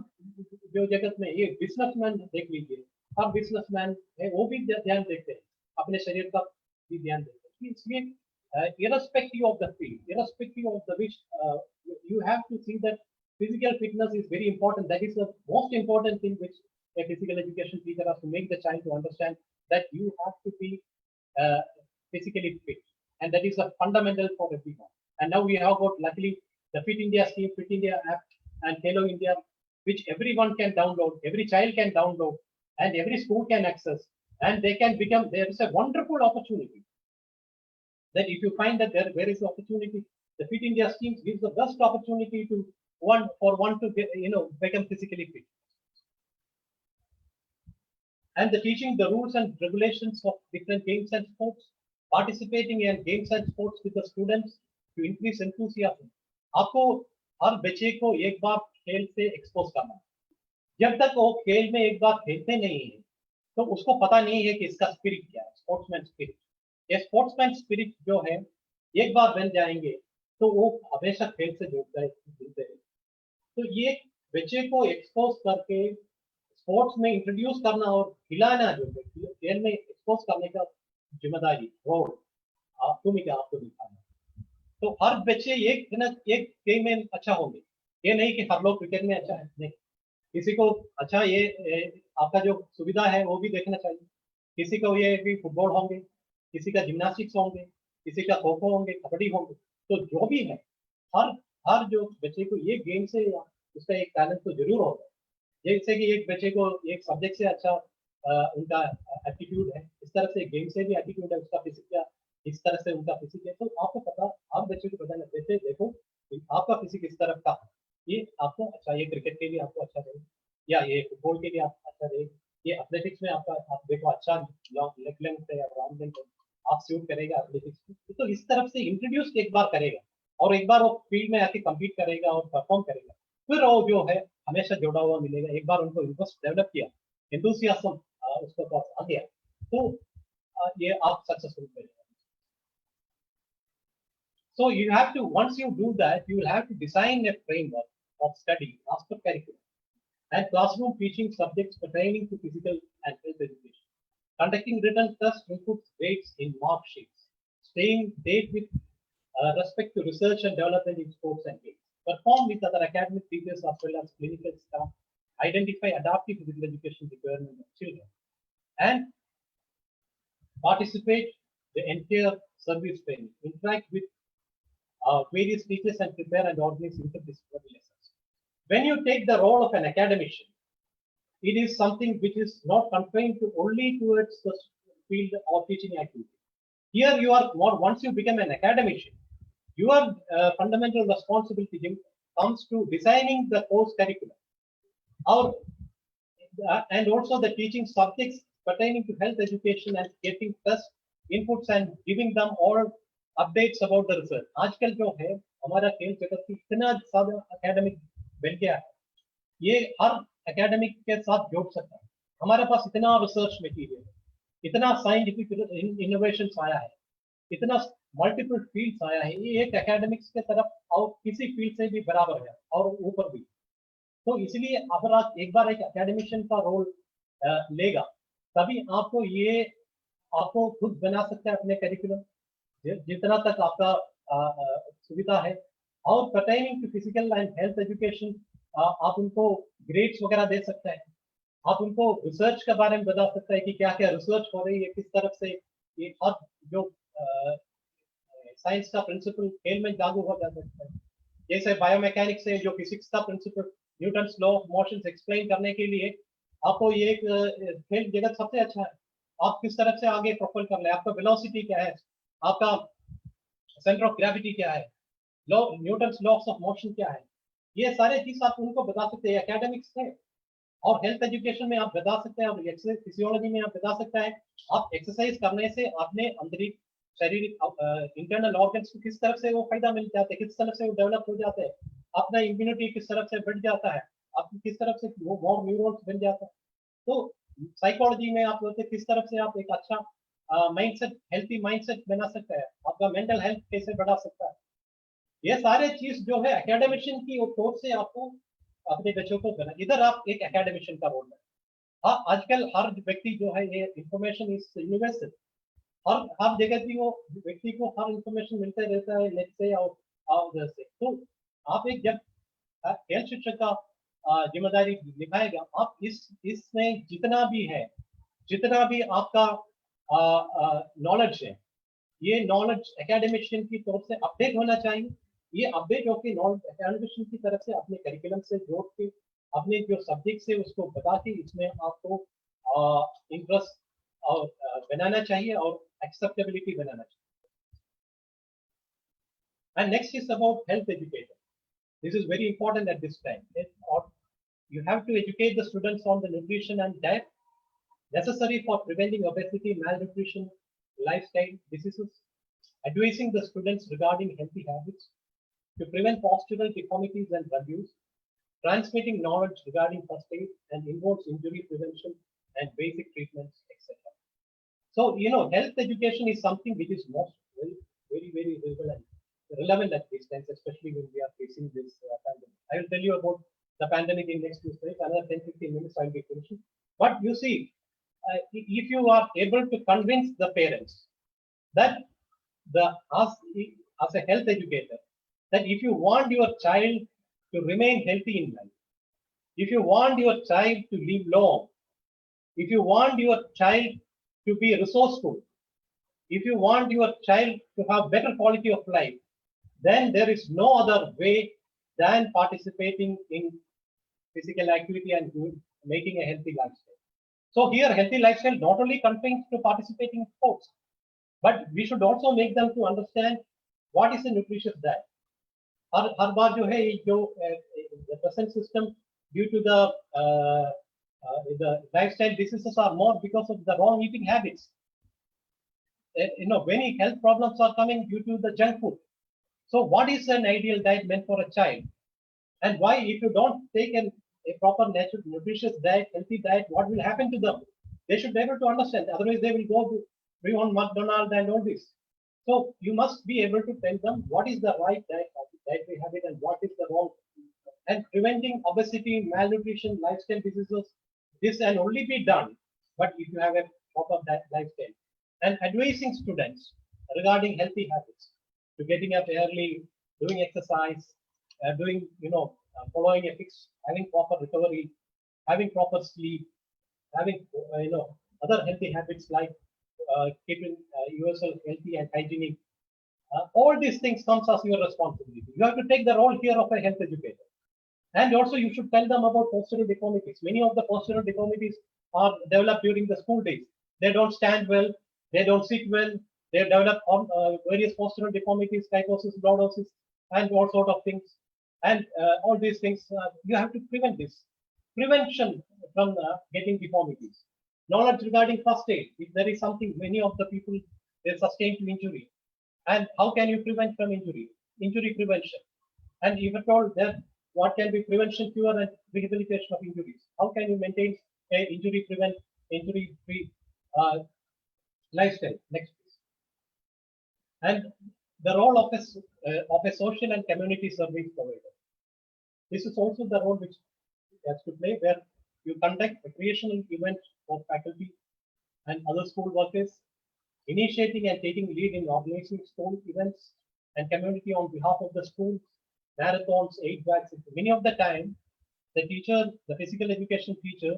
जो जगत में ये बिजनेसमैन देख लीजिए, हर बिजनेसमैन है वो भी ध्यान देते हैं, अपने शरीर का भी ध्यान देते हैं. इसलिए irrespective of the field, irrespective of the which, you have to see that physical fitness is very important. That is the most important thing which a physical education teacher has to make the child to understand, that you have to be uh, physically fit, and that is a fundamental for everyone. And now we have got luckily the Fit India scheme, Fit India app, and Hello India, which everyone can download, every child can download, and every school can access, and they can become. There is a wonderful opportunity. That if you find that there is opportunity, the Fit India schemes gives the best opportunity to one to get, become physically fit. And the teaching the rules and regulations of different games and sports, participating in games and sports with the students to increase enthusiasm. आपको हर बच्चे को एक बार खेल से expose करना है. जब तक वो खेल में एक बार खेलते नहीं है तो उसको पता नहीं है कि इसका स्पिरिट क्या है, स्पोर्ट्समैन स्पिरिट. ये स्पोर्ट्समैन स्पिरिट जो है एक बार बन जाएंगे तो वो हमेशा खेल से जुड़ते हैं. तो ये बच्चे को एक्सपोज करके स्पोर्ट्स में इंट्रोड्यूस करना और खिलाना, जो खेल में एक्सपोज करने का जिम्मेदारी, रोल आपको दिखाना. तो हर बच्चे एक गेम में अच्छा होंगे. ये नहीं कि हर लोग क्रिकेट में अच्छा है, नहीं. किसी को अच्छा ये आपका जो सुविधा है वो भी देखना चाहिए. किसी को ये भी फुटबॉल होंगे, किसी का जिम्नास्टिक्स होंगे, किसी का खो खो होंगे, कबड्डी होंगे. तो जो भी है, हर जो बच्चे को ये गेम से उसका एक टैलेंट तो जरूर होगा. जैसे कि एक बच्चे को एक सब्जेक्ट से अच्छा उनका एप्टीट्यूड है, इस तरह से गेम से भी एप्टीट्यूड है उसका, फिजिक का इस तरह से उनका फिजिक है. तो आपको पता, आप बच्चे को पता लगते थे, देखो आपका फिजिक इस तरफ का है, ये आपको अच्छा, ये क्रिकेट के लिए आपको अच्छा रहेगा, या ये फुटबॉल के लिए आप अच्छा रहेगा, ये एथलेटिक्स में आपका आप देखो अच्छा लेग लेंथ है या आर्म लेंथ है, आप सूट करेगा एथलेटिक्स में. तो इस तरफ से इंट्रोड्यूस एक बार करेगा और एक बार वो फील्ड में आके कम्पीट करेगा और परफॉर्म करेगा, फिर वो जो है हमेशा जुड़ा हुआ मिलेगा. एक बार उनको इंटरेस्ट डेवलप किया, एंथुसियाज्म उसके पास आ गया, तो ये आप सक्सेसफुल करेंगे. So you have to, once you do that, you will have to design a framework of study, master curriculum, and classroom teaching subjects pertaining to physical and health education. Conducting written tests, inputs, grades in mark sheets. Staying date with respect to research and development in sports and games. Perform with other academic teachers as well as clinical staff. Identify adaptive physical education requirements of children. And participate the entire service training. Interact with various teachers and prepare and organize interdisciplinary lessons. When you take the role of an academician, it is something which is not confined to only towards the field of teaching activity. Here you are more, once you become an academician, your fundamental responsibility comes to designing the course curriculum, or and also the teaching subjects pertaining to health education and getting test inputs and giving them all updates about the research. आजकल जो है हमारा खेल जगत की इतना ज़्यादा academic बन गया है, ये हर academic के साथ जोड़ सकता है. हमारे पास इतना research material, इतना scientific innovations आया है, इतना multiple fields आया है, ये एक academics के तरफ और किसी field से भी बराबर है और ऊपर भी. तो इसलिए अगर आप एक बार एक एकेडमिशियन का रोल लेगा, तभी आपको ये आपको खुद बना सकता है अपने करिकुलम, जितना तक आपका सुविधा है. और pertaining to physical and health education आप उनको ग्रेड्स वगैरह दे सकते हैं, आप उनको रिसर्च के बारे में बता सकते हैं कि क्या क्या रिसर्च हो रही है, किस तरफ से ये हर जो साइंस का प्रिंसिपल खेल में लागू हो जा सकता है. जैसे बायोमैकेनिक्स से जो फिजिक्स का principle Newton's law of motions explain करने के लिए आपको ये एक खेल जगत सबसे अच्छा है. आप किस तरफ से आगे प्रोफाइल कर ले, आपका वेलोसिटी क्या है, आपका सेंटर ऑफ ग्रेविटी क्या है, न्यूटन्स लॉस ऑफ मोशन क्या है, ये सारे चीज आप उनको बता सकते हैं एकेडमिक्स में. और हेल्थ एजुकेशन में आप बता सकते हैं, और एक्सरसाइज फिजियोलॉजी में आप बता सकते हैं, आप एक्सरसाइज करने से अपने आंतरिक शारीरिक इंटरनल ऑर्गन्स को किस तरफ से वो फायदा मिल जाता है, किस तरफ से वो डेवलप हो जाते हैं, अपना इम्यूनिटी किस तरफ से बढ़ जाता है, आपकी किस तरफ से मोर न्यूरॉन्स बन जाता है. तो साइकोलॉजी में आप बोलते किस तरफ से आप एक अच्छा माइंडसेट, हेल्थी माइंडसेट बना सकते हैं, आपका मेंटल हेल्थ कैसे बढ़ा सकता है. ये सारे चीज जो है एकेडमिशियन की तौर से आपको अपने बच्चों को बना. इधर आप एक एकेडमिशियन का रोल है. हाँ, आजकल हर व्यक्ति जो है ये इंफॉर्मेशन इज यूनिवर्सल, हर जगह की वो व्यक्ति को हर इंफॉर्मेशन मिलते रहता है नेट से और उधर से. तो आप एक जब हेल्थ शिक्षक का जिम्मेदारी निभाएगा, आप इसमें जितना भी है, जितना भी आपका नॉलेज है, ये नॉलेज एकेडमिशियन की तरफ से अपडेट होना चाहिए. ये अपडेट होकर नॉलेज एकेडमिशियन की तरफ से अपने करिकुलम से जोड़ के अपने जो सब्जेक्ट है उसको बता के इसमें आपको इंटरेस्ट और बनाना चाहिए और एक्सेप्टेबिलिटी बनाना चाहिए. And next is about health education. This is very important at this time. You have to educate the students on the nutrition and diet necessary for preventing obesity, malnutrition, lifestyle diseases, advising the students regarding healthy habits to prevent postural deformities and drug use, transmitting knowledge regarding first aid and involves injury prevention and basic treatments, etc. So, health education is something which is most very relevant at these times, especially when we are facing this pandemic. I will tell you about the pandemic in next few slides. Another 10-15 minutes I will be finishing. But you see, if you are able to convince the parents that as a health educator, that if you want your child to remain healthy in life, if you want your child to live long, if you want your child to be resourceful, if you want your child to have better quality of life, then there is no other way than participating in physical activity and making a healthy lifestyle. So here, healthy lifestyle not only contains to participating in sports, but we should also make them to understand what is a nutritious diet. हर बार जो है जो the present system, due to the lifestyle diseases are more because of the wrong eating habits. Many health problems are coming due to the junk food. So what is an ideal diet meant for a child? And why, if you don't take a proper natural nutritious diet, healthy diet, what will happen to them? They should be able to understand. Otherwise, they will go beyond McDonald's and all this. So you must be able to tell them what is the right dietary habit and what is the wrong. And preventing obesity, malnutrition, lifestyle diseases, this can only be done, but if you have a proper lifestyle. And advising students regarding healthy habits, to getting up early, doing exercise, doing, following a fix, having proper recovery, having proper sleep, having, other healthy habits like keeping yourself healthy and hygienic. All these things comes as your responsibility. You have to take the role here of a health educator. And also you should tell them about postural deformities. Many of the postural deformities are developed during the school days. They don't stand well, they don't sit well, they develop various postural deformities, kyphosis, lordosis, and all sort of things. And all these things, you have to prevent this. Prevention from getting deformities. Knowledge regarding first aid. If there is something, many of the people, they sustain to injury. And how can you prevent from injury? Injury prevention. And if at all, that what can be prevention, cure, and rehabilitation of injuries? How can you maintain a injury-free lifestyle? Next, please. And the role of a social and community service provider. This is also the role which has to play, where you conduct a creational event for faculty and other school workers, initiating and taking lead in organizing school events and community on behalf of the school, marathons, 8 bags. Many of the time, the teacher, the physical education teacher,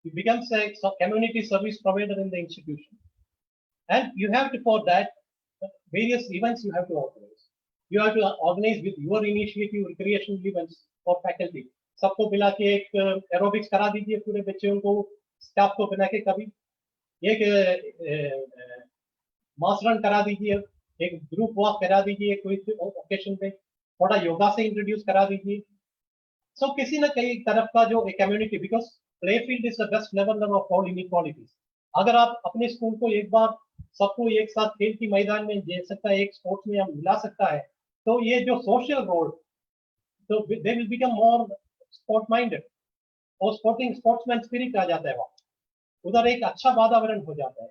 he becomes a community service provider in the institution. And you have to, for that, various events you have to organize. You have to organize with your initiative recreational events for faculty. सबको मिला के एक aerobics करा दीजिए पूरे बच्चों को, staff को बना के कभी एक मास रन करा दीजिए, एक ग्रुप वॉक करा दीजिए कोई ओकेशन पे, थोड़ा योगा से इंट्रोड्यूस करा दीजिए. सो किसी न कहीं तरफ का जो एक community, because play field is the best level of all inequalities. अगर आप अपने स्कूल को एक बार सबको एक साथ खेल की मैदान में दे सकता है, एक स्पोर्ट्स में मिला सकता है, तो ये जो सोशल रोल, तो they will become more sport minded और स्पोर्ट्समैन स्पिरिट आ जाता है वहाँ. उधर एक अच्छा वातावरण हो जाता है.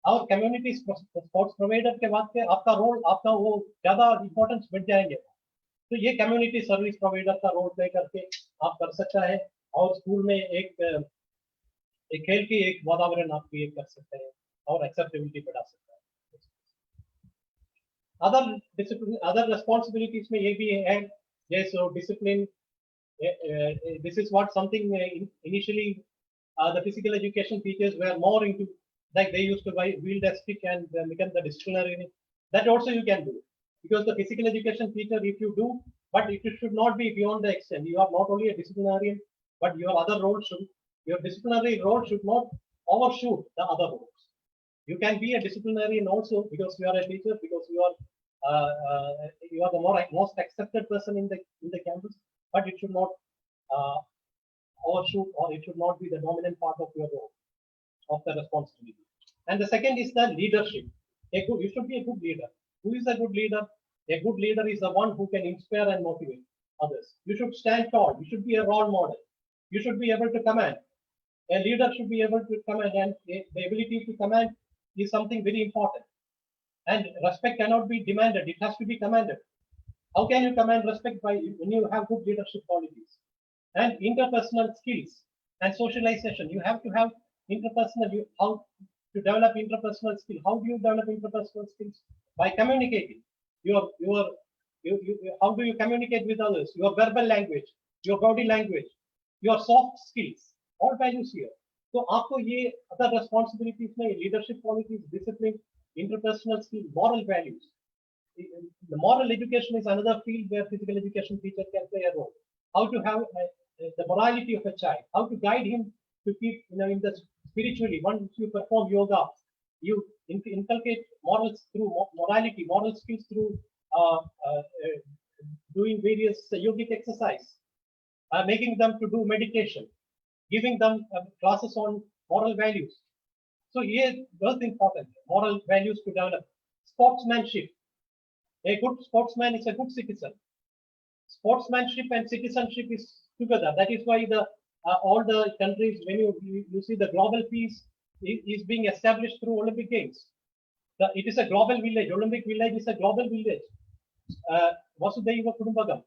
और कम्युनिटी स्पोर्ट्स प्रोवाइडर के बाद के आपका रोल, आपका वो ज्यादा इंपॉर्टेंस बढ़ जाएंगे. तो ये कम्युनिटी सर्विस प्रोवाइडर का रोल प्ले करके आप कर सकता है, और स्कूल में एक खेल की एक वातावरण आप क्रिएट कर सकते हैं और एक्सेप्टेबिलिटी बढ़ा सकता है. अदर रिस्पॉन्सिबिलिटीज में ये भी है, जैसे discipline. This is what something initially the physical education teachers were more into, like they used to wield a stick and become the disciplinarian. That also you can do, because the physical education teacher, if you do, but it should not be beyond the extent. You are not only a disciplinarian, but your other role your disciplinary role should not overshoot the other roles. You can be a disciplinarian also because you are a teacher, because you are the most accepted person in the campus. But it should not overshoot, or it should not be the dominant part of your role, of the responsibility. And the second is the leadership. You should be a good leader. Who is a good leader? A good leader is the one who can inspire and motivate others. You should stand tall. You should be a role model. You should be able to command. A leader should be able to command, and the ability to command is something very important. And respect cannot be demanded. It has to be commanded. How can you command respect? When you have good leadership qualities and interpersonal skills and socialization? You have to have interpersonal. How to develop interpersonal skills? How do you develop interpersonal skills? By communicating. How do you communicate with others? Your verbal language, your body language, your soft skills, all values here. So, आपको ये other responsibilities में leadership qualities, discipline, interpersonal skills, moral values. The moral education is another field where physical education teacher can play a role. How to have the morality of a child, how to guide him to keep, in the spiritually. Once you perform yoga, you inculcate morals through morality, moral skills through doing various yogic exercise, making them to do meditation, giving them classes on moral values. So here, most important, moral values to develop. Sportsmanship. A good sportsman is a good citizen. Sportsmanship and citizenship is together. That is why all the countries, when you see the global peace is being established through Olympic Games. It is a global village. Olympic village is a global village. Vasudhaiva Kudumbakam.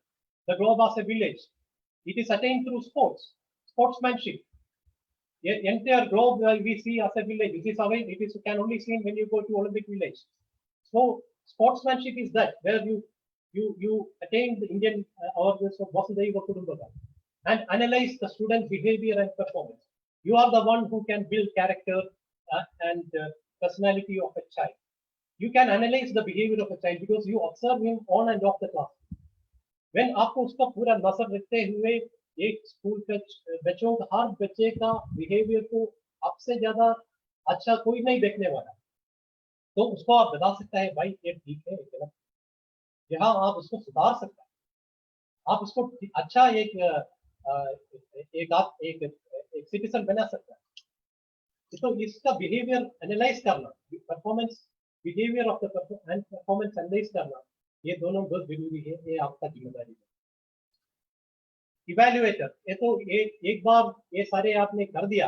The globe as a village. It is attained through sportsmanship. The entire globe we see as a village. It can only seen when you go to Olympic village. So sportsmanship is that where you attain the Indian awareness of Vasudhaiva Kudumbakam and analyze the student behavior and performance. You are the one who can build character and personality of a child. You can analyze the behavior of a child because you observe him on and off the class. When आपको उसका पूरा नजर रखते हुए एक school के बच्चों का, हर बच्चे का बिहेवियर को आपसे ज्यादा अच्छा कोई नहीं देखने वाला, तो उसको आप बता सकता है भाई ये ठीक है, ये गलत है। जहाँ आप उसको सुधार सकते हैं, आप उसको अच्छा एक सिटीजन बना सकते हैं। तो इसका बिहेवियर एनालाइज करना, performance behaviour of the performance analyse करना, ये दोनों बहुत जरूरी है, ये आपका जिम्मेदारी है। इवेल्युएटर, ये तो एक बार ये सारे आपने कर दिया,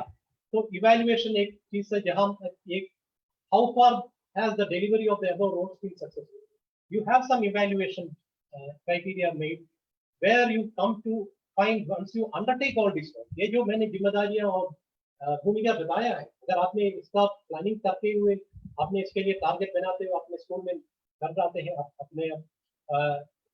तो इवेल्युएशन एक चीज है जहां एक how far has the delivery of the above roles been successful. You have some evaluation criteria made where you come to find once you undertake all this work. ये जो मैंने जिम्मेदारियां और भूमिका बताया है, अगर आपने इसका प्लानिंग करते हुए, आपने इसके लिए टारगेट बनाते हुए अपने स्कूल में कर जाते हैं, अपने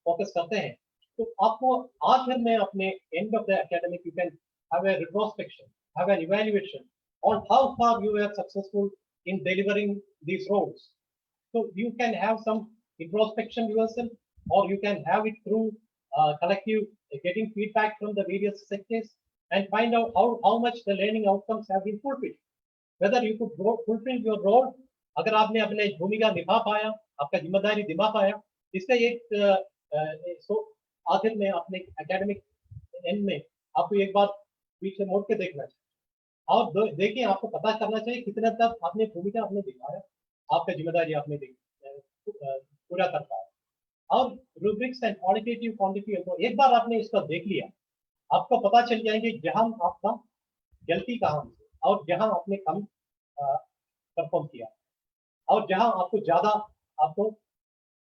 फोकस करते हैं, तो आपको आखिर में अपने end of the academic you can have a retrospection, have an evaluation on how far you were successful in delivering these roles. So you can have some introspection yourself, or you can have it through collective getting feedback from the various sectors and find out how much the learning outcomes have been fulfilled. Whether you could fulfill your role, अगर आपने अपने भूमिका निभा पाया, आपका जिम्मेदारी निभा पाया, इसका एक आखिर में अपने एकेडमिक एंड में आपको एक बार पीछे मोड़ के देखना चाहिए और देखिए, आपको पता करना चाहिए कितने तक आपने भूमिका आपने दिखाया, आपका जिम्मेदारी आपने पूरा कर पाया। और रूब्रिक्स एंड क्वालिटेटिव क्वांटिटेटिव, तो एक बार आपने इसको देख लिया, आपको पता चल जाएंगे जहां आपका गलती कहाँ है और जहां आपने कम परफॉर्म किया और जहां आपको ज्यादा, आपको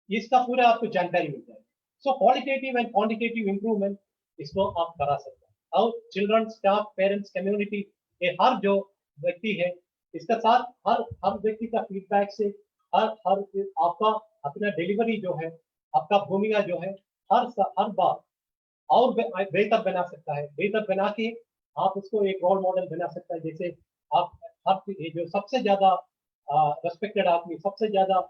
इसका पूरा आपको जानकारी मिल जाएगी। सो क्वालिटेटिव एंड क्वांटिटेटिव इंप्रूवमेंट इसको आप करा सकते हैं। और चिल्ड्रन, स्टाफ, पेरेंट्स, कम्युनिटी, ये हर जो व्यक्ति है, इसका साथ हर व्यक्ति का फीडबैक से हर आपका अपना डिलीवरी जो है, आपका भूमिका जो है, हर बार और बेहतर बना सकता है। बेहतर बना के आप उसको एक रोल मॉडल बना सकता है। जैसे आप हर जो सबसे ज्यादा रेस्पेक्टेड आदमी, सबसे ज्यादा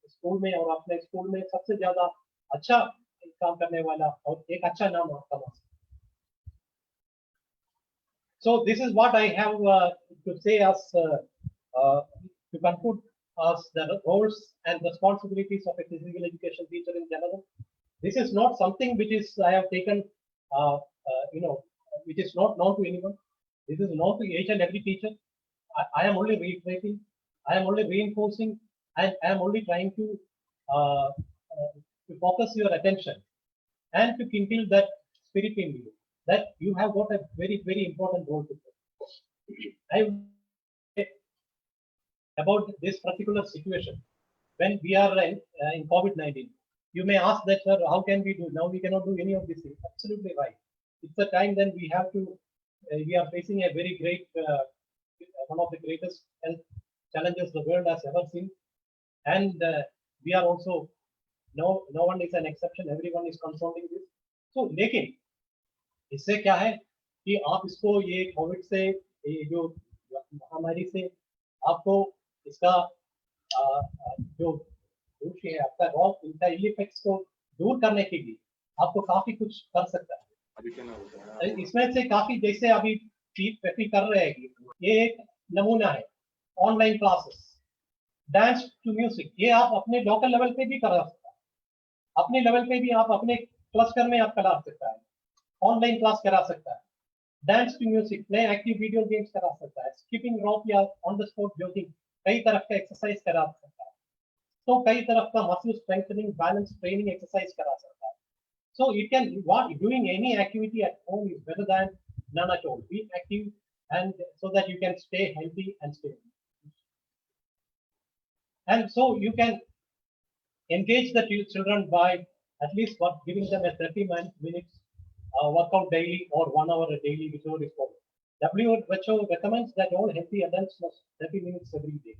स्कूल में और अपने स्कूल में सबसे ज्यादा अच्छा काम करने वाला और एक अच्छा नाम आप कमा सकते। So this is what I have to say as to conclude as the roles and responsibilities of a physical education teacher in general. This is not something which is I have taken, which is not known to anyone. This is known to each and every teacher. I am only reiterating, I am only reinforcing, and I am only trying to focus your attention and to kindle that spirit in you, that you have got a very, very important role to play. I about this particular situation when we are in COVID-19. You may ask that, sir, how can we do? Now we cannot do any of these things. Absolutely right. It's a time then we have to, we are facing a very great, one of the greatest health challenges the world has ever seen. And we are also, no one is an exception. Everyone is confronting this. So, लेकिन इससे क्या है कि आप इसको ये Covid से, ये जो महामारी से आपको इसका जो दूसरी है आपका रॉन्ग इफेक्ट्स को दूर करने के लिए आपको काफी कुछ कर सकता है। इसमें से काफी, जैसे अभी व्यक्ति कर रहे हैं, ये एक नमूना है। Online classes, dance to music, ये आप अपने लोकल लेवल पे भी करा सकता है, अपने लेवल पे भी आप अपने क्लस्टर में आप करा सकता है, ऑनलाइन क्लास करा सकता है। डांस टू म्यूजिक, नए एक्टिव वीडियो गेम्स करा सकता है, स्किपिंग रॉप या ऑन द स्पॉट जोगिंग, कई तरह का एक्सरसाइज करा सकता है। तो कई तरह का muscle strengthening, balance training exercise करा सकता है। So it can, what doing any activity at home is better than none at all. Be active, and so that you can stay healthy and stay. And so you can engage the children by at least giving them a 30 minutes workout daily or 1 hour daily, whichever is possible. WHO recommends that all healthy adults must 30 minutes every day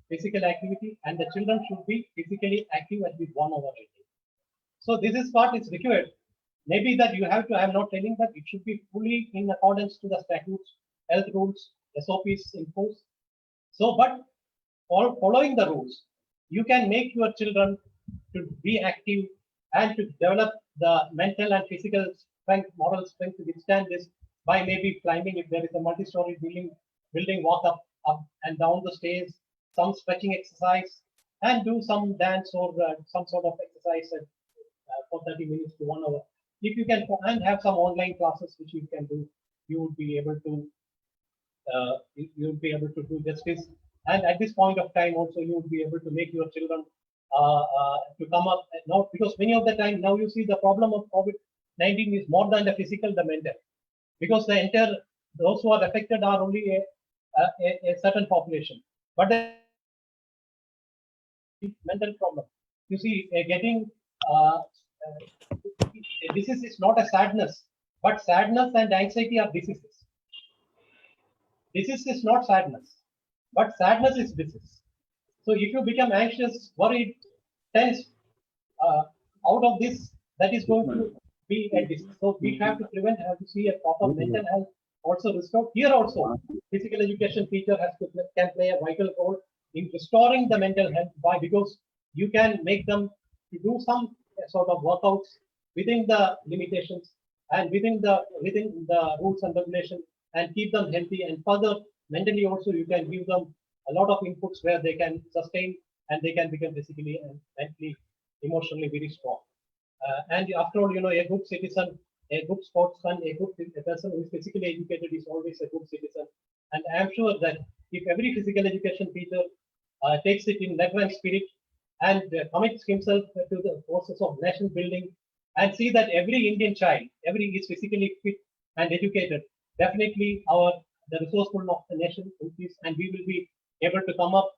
physical activity, and the children should be physically active at least 1 hour a day. So this is what is required. Maybe that you have to, I am not telling that it should be fully in accordance to the statutes, health rules, SOPs imposed. So, but following the rules, you can make your children to be active and to develop the mental and physical moral strength to withstand this by maybe climbing if there is a multi-story building, walk up and down the stairs, some stretching exercise, and do some dance or some sort of exercise for 30 minutes to 1 hour. If you can, and have some online classes which you can do, you would be able to do justice. And at this point of time, also you would be able to make your children to come up now, because many of the time now you see the problem of COVID-19 is more than the physical, the mental, because the entire those who are affected are only a certain population, but the mental problem. You see, getting disease is not a sadness, but sadness and anxiety are diseases. Disease is not sadness, but sadness is disease. So if you become anxious, worried, tense, out of this, that is going to be a disease. So we have to have to see a proper mental health also restored. Here also, physical education teacher can play a vital role in restoring the mental health. Why? Because you can make them to do some sort of workouts within the limitations and within the rules and regulations, and keep them healthy. And further, mentally also, you can give them a lot of inputs where they can sustain and they can become physically and mentally, emotionally very strong. And after all, a good citizen, a good sportsman, a person who is physically educated is always a good citizen. And I am sure that if every physical education teacher takes it in letter and spirit and commits himself to the process of nation building, and see that every Indian child, is physically fit and educated, definitely the resourcefulness of the nation increase, and we will be able to come up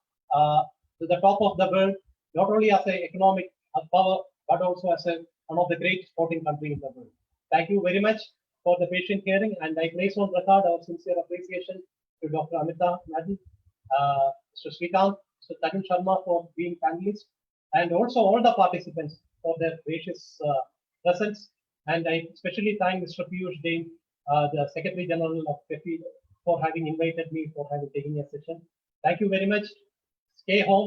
to the top of the world, not only as an economic power, but also as one of the great sporting countries in the world. Thank you very much for the patient hearing, and I place on record our sincere appreciation to Dr. Amita Madhi, Mr. Srikanth, Mr. Tarun Sharma for being panelists, and also all the participants for their gracious presence. And I especially thank Mr. Ph.D, the Secretary General of PEFI, for having invited me, for having taken a session. Thank you very much. Stay home.